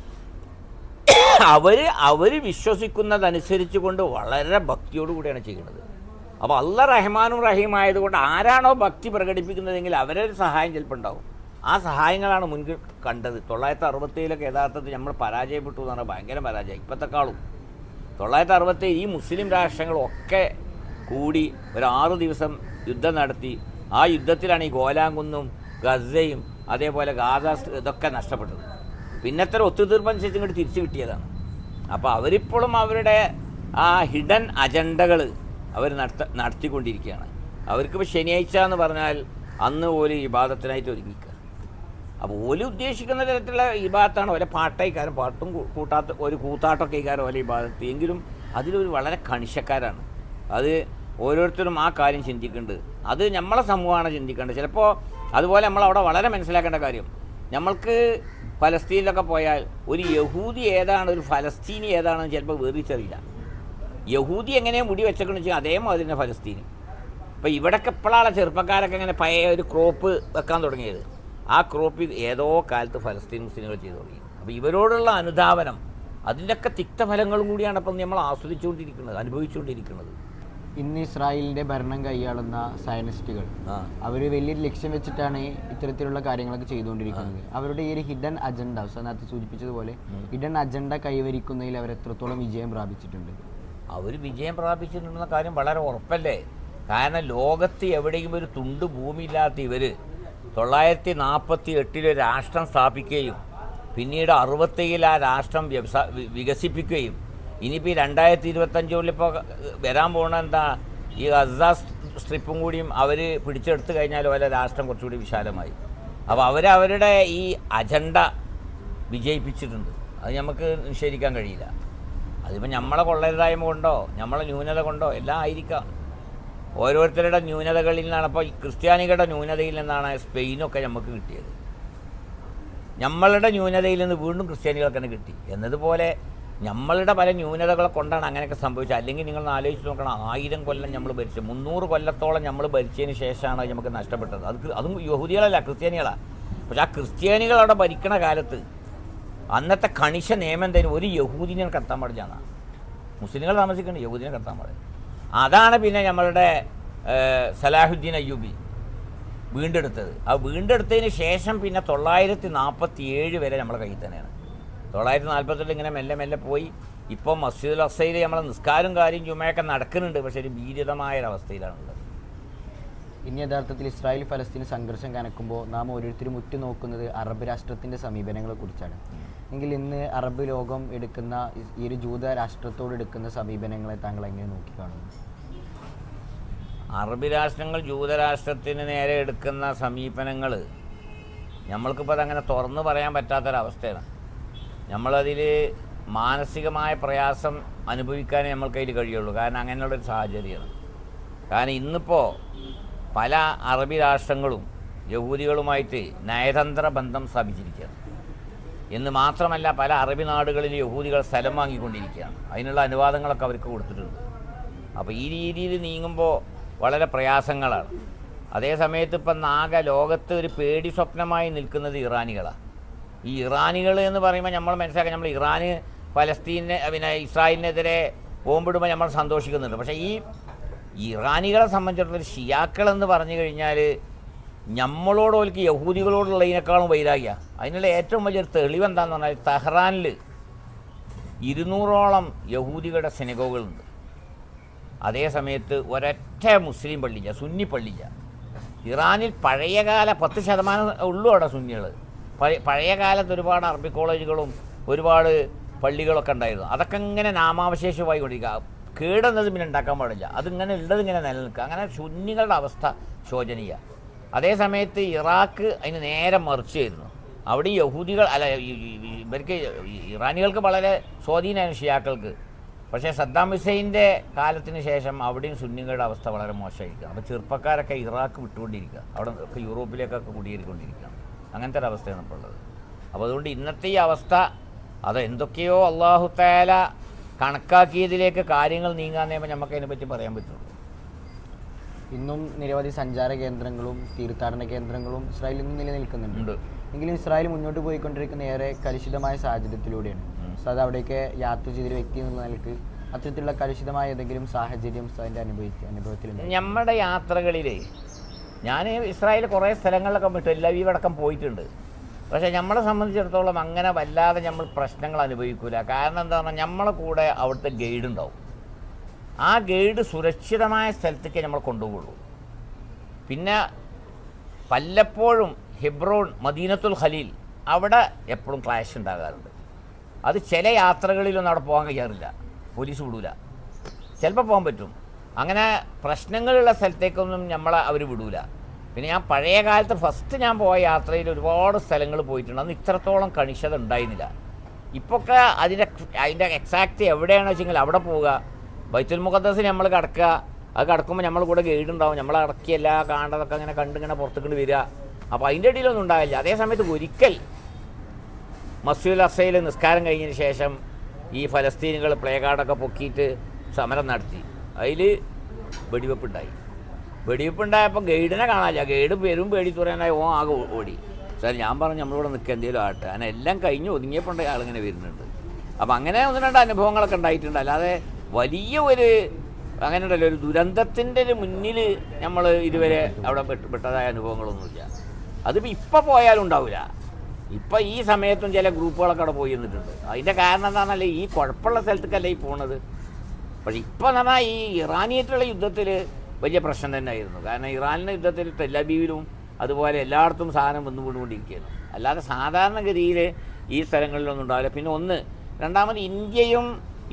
അവർ വിശ്വസിക്കുന്നതനുസരിച്ച് കൊണ്ട് വളരെ ഭക്തിയോടുകൂടിയാണ് ചെയ്യുന്നത്. അപ്പോൾ അള്ള റഹ്മാനും റഹീം ആയതുകൊണ്ട് ആരാണോ ഭക്തി പ്രകടിപ്പിക്കുന്നതെങ്കിൽ അവരൊരു സഹായം ചിലപ്പോൾ ഉണ്ടാവും. ആ സഹായങ്ങളാണ് മുൻകിൽ കണ്ടത്. 967 യഥാർത്ഥത്തിൽ നമ്മൾ പരാജയപ്പെട്ടു എന്ന് പറഞ്ഞാൽ ഭയങ്കര പരാജയം. ഇപ്പോഴത്തെക്കാളും 967 ഈ മുസ്ലിം രാഷ്ട്രങ്ങളൊക്കെ കൂടി ഒരു 6 ദിവസം യുദ്ധം നടത്തി. ആ യുദ്ധത്തിലാണ് ഈ ഗോലാങ്കുന്നും ഗസയും അതേപോലെ ഗാസ ഇതൊക്കെ നഷ്ടപ്പെട്ടത്. പിന്നത്തെ ഒത്തുതീർപ്പനുസരിച്ച് ഇങ്ങോട്ട് തിരിച്ചു കിട്ടിയതാണ്. അപ്പോൾ അവരിപ്പോഴും അവരുടെ ആ ഹിഡൻ അജണ്ടകൾ അവർ നടത്തിക്കൊണ്ടിരിക്കുകയാണ്. അവർക്കിപ്പോൾ ശനിയാഴ്ച എന്ന് പറഞ്ഞാൽ അന്ന് ഓല് ഇബാദത്തിനായിട്ട് ഒരുങ്ങിക്കുക. അപ്പോൾ ഓല് ഉദ്ദേശിക്കുന്ന തരത്തിലുള്ള ഇബാദത്താണ്. ഓലെ പാട്ടയിക്കാരും പാട്ടും കൂത്താട്ടൊക്കെ ഇക്കാരും ഓലെ ഇബാദത്ത്. എങ്കിലും അതിലൊരു വളരെ കണിശക്കാരാണ്. അത് ഓരോരുത്തരും ആ കാര്യം ചിന്തിക്കുന്നുണ്ട്. അത് നമ്മളെ സമൂഹമാണ് ചിന്തിക്കേണ്ടത്. ചിലപ്പോൾ അതുപോലെ നമ്മളവിടെ വളരെ മനസ്സിലാക്കേണ്ട കാര്യം, നമ്മൾക്ക് ഫലസ്തീനിലൊക്കെ പോയാൽ ഒരു യഹൂദി ഏതാണ് ഒരു ഫലസ്തീനി ഏതാണെന്ന് ചിലപ്പോൾ വേറിച്ചറിയില്ല. യഹൂദി എങ്ങനെയാണ് മുടി വെച്ചേക്കെന്ന് വെച്ചാൽ അതേമാതിരി തന്നെ ഫലസ്തീനി. ഇപ്പോൾ ഇവിടെയൊക്കെ എപ്പോഴാണ് ചെറുപ്പക്കാരൊക്കെ ഇങ്ങനെ പഴയ ഒരു ക്രോപ്പ് വെക്കാൻ തുടങ്ങിയത്. ആ ക്രോപ്പ് ഏതോ കാലത്ത് ഫലസ്തീൻ മുസ്ലിങ്ങൾ ചെയ്തു തുടങ്ങി. അപ്പോൾ ഇവരോടുള്ള അനുധാവനം അതിൻ്റെയൊക്കെ തിക്തഫലങ്ങളും കൂടിയാണ് അപ്പം നമ്മൾ ആസ്വദിച്ചുകൊണ്ടിരിക്കുന്നത്, അനുഭവിച്ചുകൊണ്ടിരിക്കുന്നത്. ഇന്ന് ഇസ്രായേലിൻ്റെ ഭരണം കൈയാളുന്ന സയനിസ്റ്റുകൾ അവർ വലിയൊരു ലക്ഷ്യം വെച്ചിട്ടാണ് ഇത്തരത്തിലുള്ള കാര്യങ്ങളൊക്കെ ചെയ്തുകൊണ്ടിരിക്കുന്നത്. അവരുടെ ഈ ഒരു ഹിഡൻ അജണ്ട, നേരത്തെ സൂചിപ്പിച്ചതുപോലെ ഹിഡൻ അജണ്ട കൈവരിക്കുന്നതിൽ അവർ എത്രത്തോളം വിജയം പ്രാപിച്ചിട്ടുണ്ട്? അവർ വിജയം പ്രാപിച്ചിട്ടുണ്ടെന്ന കാര്യം വളരെ ഉറപ്പല്ലേ. കാരണം ലോകത്ത് എവിടെയും ഒരു തുണ്ട് ഭൂമിയില്ലാത്ത ഇവർ 948 രാഷ്ട്രം സ്ഥാപിക്കുകയും പിന്നീട് 67 ആ രാഷ്ട്രം വികസിപ്പിക്കുകയും ഇനിയിപ്പോൾ ഈ 2025 ഇപ്പോൾ വരാൻ പോകുന്ന എന്താ ഈ ഗസ സ്ട്രിപ്പും കൂടിയും അവർ പിടിച്ചെടുത്ത് കഴിഞ്ഞാൽ വല്ല രാഷ്ട്രം കുറച്ചുകൂടി വിശാലമായി. അപ്പോൾ അവരവരുടെ ഈ അജണ്ട വിജയിപ്പിച്ചിട്ടുണ്ട്. അത് നമുക്ക് നിഷേധിക്കാൻ കഴിയില്ല. അതിപ്പോൾ നമ്മളെ കൊള്ളരുതായ്മ കൊണ്ടോ നമ്മളെ ന്യൂനത കൊണ്ടോ എല്ലാം ആയിരിക്കാം. ഓരോരുത്തരുടെ ന്യൂനതകളിൽ നിന്നാണ്. അപ്പോൾ ക്രിസ്ത്യാനികളുടെ ന്യൂനതയിൽ നിന്നാണ് സ്പെയിനൊക്കെ നമുക്ക് കിട്ടിയത്. നമ്മളുടെ ന്യൂനതയിൽ നിന്ന് വീണ്ടും ക്രിസ്ത്യാനികൾക്ക് തന്നെ കിട്ടി എന്നതുപോലെ നമ്മളുടെ പല ന്യൂനതകളെ കൊണ്ടാണ് അങ്ങനെയൊക്കെ സംഭവിച്ചത്. അല്ലെങ്കിൽ നിങ്ങൾ ആലോചിച്ച് നോക്കണം, 1000 കൊല്ലം നമ്മൾ ഭരിച്ചു, 300 കൊല്ലത്തോളം നമ്മൾ ഭരിച്ചതിന് ശേഷമാണ് നമുക്ക് നഷ്ടപ്പെട്ടത്. അതും യഹൂദികളല്ല, ക്രിസ്ത്യാനികളാണ്. പക്ഷെ ആ ക്രിസ്ത്യാനികൾ അവിടെ ഭരിക്കണ കാലത്ത് അന്നത്തെ കണിശ നിയമം എന്തായാലും ഒരു യഹൂദിനെ കടത്താൻ പാടില്ലാണ്. മുസ്ലിങ്ങൾ താമസിക്കേണ്ട യഹൂദിനെ കടത്താൻ പാടില്ല. അതാണ് പിന്നെ നമ്മളുടെ സലാഹുദ്ദീൻ അയ്യൂബി വീണ്ടെടുത്തത്. ആ വീണ്ടെടുത്തതിന് ശേഷം പിന്നെ 947 വരെ നമ്മളെ കയ്യിൽ തന്നെയാണ്. 948 ഇങ്ങനെ മെല്ലെ മെല്ലെ പോയി. ഇപ്പോൾ മസ്ജിദുൽ അക്സയിൽ നമ്മളെ നിസ്കാരം കാര്യം ജുമയൊക്കെ നടക്കുന്നുണ്ട്. പക്ഷേ ഒരു ഭീതിതമായൊരവസ്ഥയിലാണുള്ളത്. ഇനി യഥാർത്ഥത്തിൽ ഇസ്രായേൽ ഫലസ്തീൻ സംഘർഷം കനക്കുമ്പോൾ നാം ഓരോരുത്തരും ഉറ്റുനോക്കുന്നത് അറബ് രാഷ്ട്രത്തിൻ്റെ സമീപനങ്ങളെക്കുറിച്ചാണ്. എങ്കിൽ ഇന്ന് അറബ് ലോകം എടുക്കുന്ന ഈ ഒരു ജൂത രാഷ്ട്രത്തോട് എടുക്കുന്ന സമീപനങ്ങളെ താങ്കൾ എങ്ങനെ നോക്കിക്കാണുന്നു? അറബ് രാഷ്ട്രങ്ങൾ ജൂതരാഷ്ട്രത്തിന് നേരെ എടുക്കുന്ന സമീപനങ്ങൾ നമ്മൾക്കിപ്പോൾ അതങ്ങനെ തുറന്നു പറയാൻ പറ്റാത്തൊരവസ്ഥയാണ്. നമ്മളതിൽ മാനസികമായ പ്രയാസം അനുഭവിക്കാനേ നമ്മൾക്കതിൽ കഴിയുള്ളൂ. കാരണം അങ്ങനെയുള്ളൊരു സാഹചര്യമാണ്. കാരണം ഇന്നിപ്പോൾ പല അറബി രാഷ്ട്രങ്ങളും യഹൂദികളുമായിട്ട് നയതന്ത്ര ബന്ധം സ്ഥാപിച്ചിരിക്കുകയാണ്. എന്ന് മാത്രമല്ല, പല അറബി നാടുകളിൽ യഹൂദികൾ സ്ഥലം വാങ്ങിക്കൊണ്ടിരിക്കുകയാണ്. അതിനുള്ള അനുവാദങ്ങളൊക്കെ അവർക്ക് കൊടുത്തിട്ടുണ്ട്. അപ്പോൾ ഈ രീതിയിൽ നീങ്ങുമ്പോൾ വളരെ പ്രയാസങ്ങളാണ്. അതേ സമയത്ത് ഇപ്പം ആകെ ലോകത്ത് ഒരു പേടി സ്വപ്നമായി നിൽക്കുന്നത് ഇറാനികളാണ്. ഈ ഇറാനികൾ എന്ന് പറയുമ്പോൾ നമ്മൾ മനസ്സിലാക്കുക, നമ്മൾ ഇറാന് ഫലസ്തീനെ പിന്നെ ഇസ്രായേലിനെതിരെ ബോംബിടുമ്പോൾ നമ്മൾ സന്തോഷിക്കുന്നുണ്ട്. പക്ഷേ ഈ ഇറാനികളെ സംബന്ധിച്ചിടത്തോളം ഷിയാക്കളെന്ന് പറഞ്ഞു കഴിഞ്ഞാൽ നമ്മളോടോൽക്ക് യഹൂദികളോടുള്ളതിനേക്കാളും വൈരാഗ്യ. അതിനുള്ള ഏറ്റവും വലിയൊരു തെളിവ് എന്താണെന്ന് പറഞ്ഞാൽ തെഹ്റാനിൽ 200ഓളം യഹൂദികളുടെ സിനഗോഗുകളുണ്ട്. അതേ സമയത്ത് ഒരൊറ്റ മുസ്ലിം പള്ളിയില്ല, സുന്നി പള്ളിയില്ല. ഇറാനിൽ പഴയകാല 10% ഉള്ളൂ അവിടെ സുന്നികൾ. പഴയ കാലത്ത് ഒരുപാട് അറബി കോളേജുകളും ഒരുപാട് പള്ളികളൊക്കെ ഉണ്ടായിരുന്നു. അതൊക്കെ ഇങ്ങനെ നാമാവശേഷമായി കൊണ്ടിരിക്കുക. കേടുന്നത് പിന്നെ ഉണ്ടാക്കാൻ പാടില്ല. അതിങ്ങനെ ഉള്ളത് ഇങ്ങനെ നിലനിൽക്കുക. അങ്ങനെ സുന്നികളുടെ അവസ്ഥ ശോചനീയ. അതേ സമയത്ത് ഇറാഖ് അതിന് നേരെ മറിച്ചായിരുന്നു. അവിടെ യഹൂദികൾ അല്ല, ഇവർക്ക് ഇറാനികൾക്ക് വളരെ സ്വാധീനമായിരുന്നു ഷിയാക്കൾക്ക്. പക്ഷേ സദ്ദാം ഹുസൈൻ്റെ കാലത്തിന് ശേഷം അവിടെയും സുന്നികളുടെ അവസ്ഥ വളരെ മോശമായിരിക്കുക. അപ്പോൾ ചെറുപ്പക്കാരൊക്കെ ഇറാഖ് വിട്ടുകൊണ്ടിരിക്കുക, അവിടെ ഒക്കെ യൂറോപ്പിലേക്കൊക്കെ കുടിയേറിക്കൊണ്ടിരിക്കുകയാണ്. അങ്ങനത്തെ ഒരു അവസ്ഥയാണ് ഇപ്പോൾ ഉള്ളത്. അപ്പോൾ അതുകൊണ്ട് ഇന്നത്തെ ഈ അവസ്ഥ അത് എന്തൊക്കെയോ അള്ളാഹു തആല കണക്കാക്കിയതിലേക്ക് കാര്യങ്ങൾ നീങ്ങാന്നേ നമുക്ക് അതിനെപ്പറ്റി പറയാൻ പറ്റുള്ളൂ. ഇന്നും നിരവധി സഞ്ചാര കേന്ദ്രങ്ങളും തീർത്ഥാടന കേന്ദ്രങ്ങളും ഇസ്രായേലിൽ നിന്ന് നിലനിൽക്കുന്നുണ്ട്. എങ്കിലും ഇസ്രായേൽ മുന്നോട്ട് പോയിക്കൊണ്ടിരിക്കുന്ന ഏറെ കലുഷിതമായ സാഹചര്യത്തിലൂടെയാണ്. ഉസ്താദ് അവിടേക്ക് യാത്ര ചെയ്തൊരു വ്യക്തി എന്നുള്ള നിലക്ക് അത്തരത്തിലുള്ള കലുഷിതമായ ഏതെങ്കിലും സാഹചര്യം ഉസ്താദിൻ്റെ അനുഭവത്തിൽ നമ്മുടെ യാത്രകളിൽ ഞാൻ ഇസ്രായേൽ കുറേ സ്ഥലങ്ങളിലൊക്കെ വിട്ടു ടെൽ-അവീവ് അടക്കം പോയിട്ടുണ്ട്. പക്ഷേ നമ്മളെ സംബന്ധിച്ചിടത്തോളം അങ്ങനെ വല്ലാതെ നമ്മൾ പ്രശ്നങ്ങൾ അനുഭവിക്കില്ല. കാരണം എന്താ പറഞ്ഞാൽ നമ്മളെ കൂടെ അവിടുത്തെ ഗൈഡ് ഉണ്ടാവും. ആ ഗൈഡ് സുരക്ഷിതമായ സ്ഥലത്തേക്ക് നമ്മൾ കൊണ്ടുപോകുള്ളൂ. പിന്നെ പലപ്പോഴും ഹെബ്രോൺ, മദീനത്തുൽ ഖലീൽ അവിടെ എപ്പോഴും ക്ലാഷ് ഉണ്ടാകാറുണ്ട്. അത് ചില യാത്രകളിലൊന്നും അവിടെ പോകാൻ കഴിയാറില്ല, പോലീസ് വിടൂല. ചിലപ്പോൾ പോകാൻ പറ്റും. അങ്ങനെ പ്രശ്നങ്ങളുള്ള സ്ഥലത്തേക്കൊന്നും നമ്മളെ അവർ വിടൂല. പിന്നെ ഞാൻ പഴയ കാലത്ത് ഫസ്റ്റ് ഞാൻ പോയ യാത്രയിൽ ഒരുപാട് സ്ഥലങ്ങൾ പോയിട്ടുണ്ട്. അന്ന് ഇത്രത്തോളം കണിശത ഉണ്ടായിരുന്നില്ല. ഇപ്പൊക്കെ അതിൻ്റെ എക്സാക്റ്റ് എവിടെയാണെന്ന് വെച്ചെങ്കിൽ അവിടെ പോവുക. ബൈത്തുൽ മുഖദ്ദസിൽ നമ്മൾ കിടക്കുക. അത് കിടക്കുമ്പോൾ നമ്മൾ കൂടെ ഗൈഡ് ഉണ്ടാവും. നമ്മളെ ഇറക്കിയല്ല കാണേണ്ടതൊക്കെ അങ്ങനെ കണ്ടിങ്ങനെ പുറത്തേക്കൊണ്ട് വരിക. അപ്പോൾ അതിൻ്റെ ഇടയിലൊന്നും ഉണ്ടാവില്ല. അതേ സമയത്ത് ഒരിക്കൽ മസ്ജിദുൽ അഖ്സയിൽ നിസ്കാരം കഴിഞ്ഞതിന് ശേഷം ഈ ഫലസ്തീനുകൾ പ്ലേ കാർഡൊക്കെ പൊക്കിയിട്ട് സമരം നടത്തി. അതിൽ വെടിവെപ്പുണ്ടായപ്പോൾ ഗൈഡിനെ കാണാനില്ല. ഗൈഡ് പേരും പേടി തുറയാനായി ആകെ ഓടി. സാർ ഞാൻ പറഞ്ഞു നമ്മളിവിടെ നിൽക്കുക എന്തെങ്കിലും ആട്ടെ. അങ്ങനെ എല്ലാം കഴിഞ്ഞ് ഒതുങ്ങിയപ്പോൾ ആളിങ്ങനെ വരുന്നുണ്ട്. അപ്പോൾ അങ്ങനെ ഒന്ന് രണ്ട് അനുഭവങ്ങളൊക്കെ ഉണ്ടായിട്ടുണ്ട്. അല്ലാതെ വലിയ ഒരു അങ്ങനെ ഉണ്ടല്ലോ ഒരു ദുരന്തത്തിൻ്റെ ഒരു മുന്നിൽ നമ്മൾ ഇതുവരെ അവിടെ പെട്ടതായ അനുഭവങ്ങളൊന്നുമില്ല. അതിപ്പോൾ ഇപ്പോൾ പോയാലും ഉണ്ടാവില്ല. ഇപ്പം ഈ സമയത്തും ചില ഗ്രൂപ്പുകളൊക്കെ അവിടെ പോയി നിന്നിട്ടുണ്ട്. അതിൻ്റെ കാരണം എന്താണെന്നല്ല ഈ കുഴപ്പമുള്ള സ്ഥലത്തേക്കല്ല ഈ പോണത്. പക്ഷേ ഇപ്പോൾ എന്ന് പറഞ്ഞാൽ ഈ ഇറാനായിട്ടുള്ള യുദ്ധത്തിൽ വലിയ പ്രശ്നം തന്നെ ആയിരുന്നു. കാരണം ഇറാനിലെ യുദ്ധത്തിൽ ടെൽ-അവീവിലും അതുപോലെ എല്ലായിടത്തും സാധനം വന്നു വീണുകൊണ്ടിരിക്കുകയാണ്. അല്ലാതെ സാധാരണഗതിയിൽ ഈ സ്ഥലങ്ങളിലൊന്നും ഉണ്ടാവില്ല. പിന്നെ രണ്ടാമത് ഇന്ത്യയും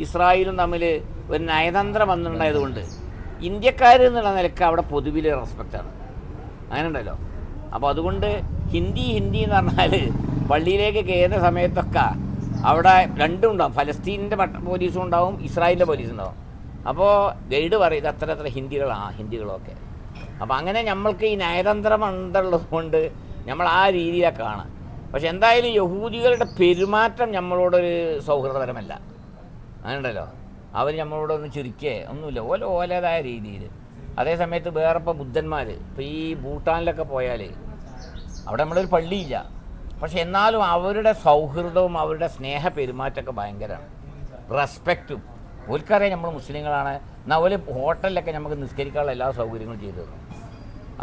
ഇസ്രായേലും തമ്മിൽ ഒരു നയതന്ത്ര ബന്ധമുണ്ടായതുകൊണ്ട് ഇന്ത്യക്കാർ എന്നുള്ള നിലക്ക് അവിടെ പൊതുവിൽ റെസ്പെക്റ്റാണ്. അങ്ങനെ ഉണ്ടല്ലോ. അപ്പോൾ അതുകൊണ്ട് ഹിന്ദി എന്ന് പറഞ്ഞാൽ പള്ളിയിലേക്ക് കയറുന്ന സമയത്തൊക്കെ അവിടെ രണ്ടും ഉണ്ടാവും. ഫലസ്തീനിൻ്റെ പോലീസും ഉണ്ടാവും, ഇസ്രായേലിൻ്റെ പോലീസും ഉണ്ടാവും. അപ്പോൾ ഗൈഡ് പറയും ഇത് അത്ര ഹിന്ദികളൊക്കെ. അപ്പോൾ അങ്ങനെ നമ്മൾക്ക് ഈ നയതന്ത്ര ബന്ധമുള്ളത് കൊണ്ട് നമ്മൾ ആ രീതിയിലാണ് കാണാം. പക്ഷെ എന്തായാലും യഹൂദികളുടെ പെരുമാറ്റം നമ്മളോടൊരു സൗഹൃദപരമല്ല. അങ്ങനെ ഉണ്ടല്ലോ. അവർ നമ്മളോടൊന്ന് ചുരുക്കേ ഒന്നുമില്ല, ഓലേതായ രീതിയിൽ. അതേ സമയത്ത് വേറെ ഇപ്പോൾ ബുദ്ധന്മാർ ഇപ്പോൾ ഈ ഭൂട്ടാനിലൊക്കെ പോയാൽ അവിടെ നമ്മളൊരു പള്ളിയില്ല. പക്ഷെ എന്നാലും അവരുടെ സൗഹൃദവും അവരുടെ സ്നേഹ പെരുമാറ്റമൊക്കെ ഭയങ്കരമാണ്. റെസ്പെക്റ്റും ഓൽക്കറിയാം നമ്മൾ മുസ്ലിങ്ങളാണ്. എന്നാൽ ഒരു ഹോട്ടലിലൊക്കെ നമുക്ക് നിസ്കരിക്കാനുള്ള എല്ലാ സൗകര്യങ്ങളും ചെയ്തു തരും.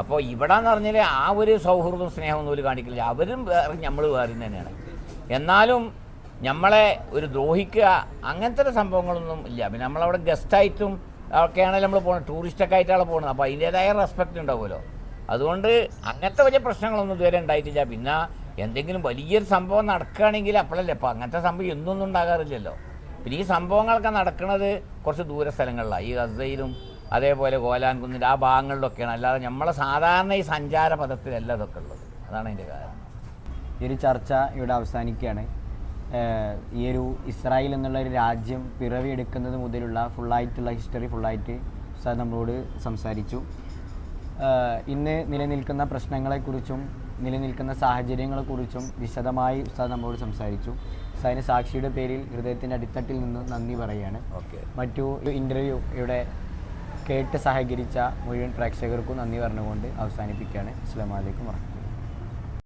അപ്പോൾ ഇവിടെ എന്ന് പറഞ്ഞാൽ ആ ഒരു സൗഹൃദവും സ്നേഹമൊന്നും ഒരു കാണിക്കില്ല. അവരും വേറെ നമ്മൾ വേറെ തന്നെയാണ്. എന്നാലും നമ്മളെ ഒരു ദ്രോഹിക്കുക അങ്ങനത്തെ ഒരു സംഭവങ്ങളൊന്നും ഇല്ല. പിന്നെ നമ്മളവിടെ ഗസ്റ്റായിട്ടും ഒക്കെയാണെങ്കിൽ നമ്മൾ പോകുന്നത്, ടൂറിസ്റ്റൊക്കെ ആയിട്ടാണ് പോകുന്നത്. അപ്പോൾ അതിൻ്റേതായ റെസ്പെക്റ്റ് ഉണ്ടാവുമല്ലോ. അതുകൊണ്ട് അങ്ങനത്തെ വലിയ പ്രശ്നങ്ങളൊന്നും ഇതുവരെ ഉണ്ടായിട്ടില്ല. പിന്നെ എന്തെങ്കിലും വലിയൊരു സംഭവം നടക്കുകയാണെങ്കിൽ അപ്പോഴല്ലേ. അപ്പോൾ അങ്ങനത്തെ സംഭവം എന്നൊന്നും ഉണ്ടാകാറില്ലല്ലോ. പിന്നെ ഈ സംഭവങ്ങളൊക്കെ നടക്കുന്നത് കുറച്ച് ദൂര സ്ഥലങ്ങളിലാണ്. ഈ ഗസയിലും അതേപോലെ ഗോലാൻ കുന്നിൻ്റെ ആ ഭാഗങ്ങളിലൊക്കെയാണ്. അല്ലാതെ നമ്മളെ സാധാരണ ഈ സഞ്ചാര പദത്തിലല്ല ഇതൊക്കെ ഉള്ളത്. അതാണ് അതിൻ്റെ കാരണം. ഈ ഒരു ചർച്ച ഇവിടെ അവസാനിക്കുകയാണ്. ഈ ഒരു ഇസ്രായേൽ എന്നുള്ള ഒരു രാജ്യം പിറവിയെടുക്കുന്നത് മുതലുള്ള ഫുള്ളായിട്ടുള്ള ഹിസ്റ്ററി ഫുള്ളായിട്ട് ഉസ്താദ് നമ്മളോട് സംസാരിച്ചു. ഇന്ന് നിലനിൽക്കുന്ന പ്രശ്നങ്ങളെക്കുറിച്ചും നിലനിൽക്കുന്ന സാഹചര്യങ്ങളെക്കുറിച്ചും വിശദമായി ഉസ്താദ് നമ്മളോട് സംസാരിച്ചു. ഉസ്താദിന് സാക്ഷിയുടെ പേരിൽ ഹൃദയത്തിൻ്റെ അടിത്തട്ടിൽ നിന്ന് നന്ദി പറയുകയാണ്. മറ്റു ഇൻ്റർവ്യൂ ഇവിടെ കേട്ട് സഹകരിച്ച മുഴുവൻ പ്രേക്ഷകർക്കും നന്ദി പറഞ്ഞുകൊണ്ട് അവസാനിപ്പിക്കുകയാണ്. അസ്സലാമു അലൈക്കും വറഹ്മത്തുള്ളാഹി.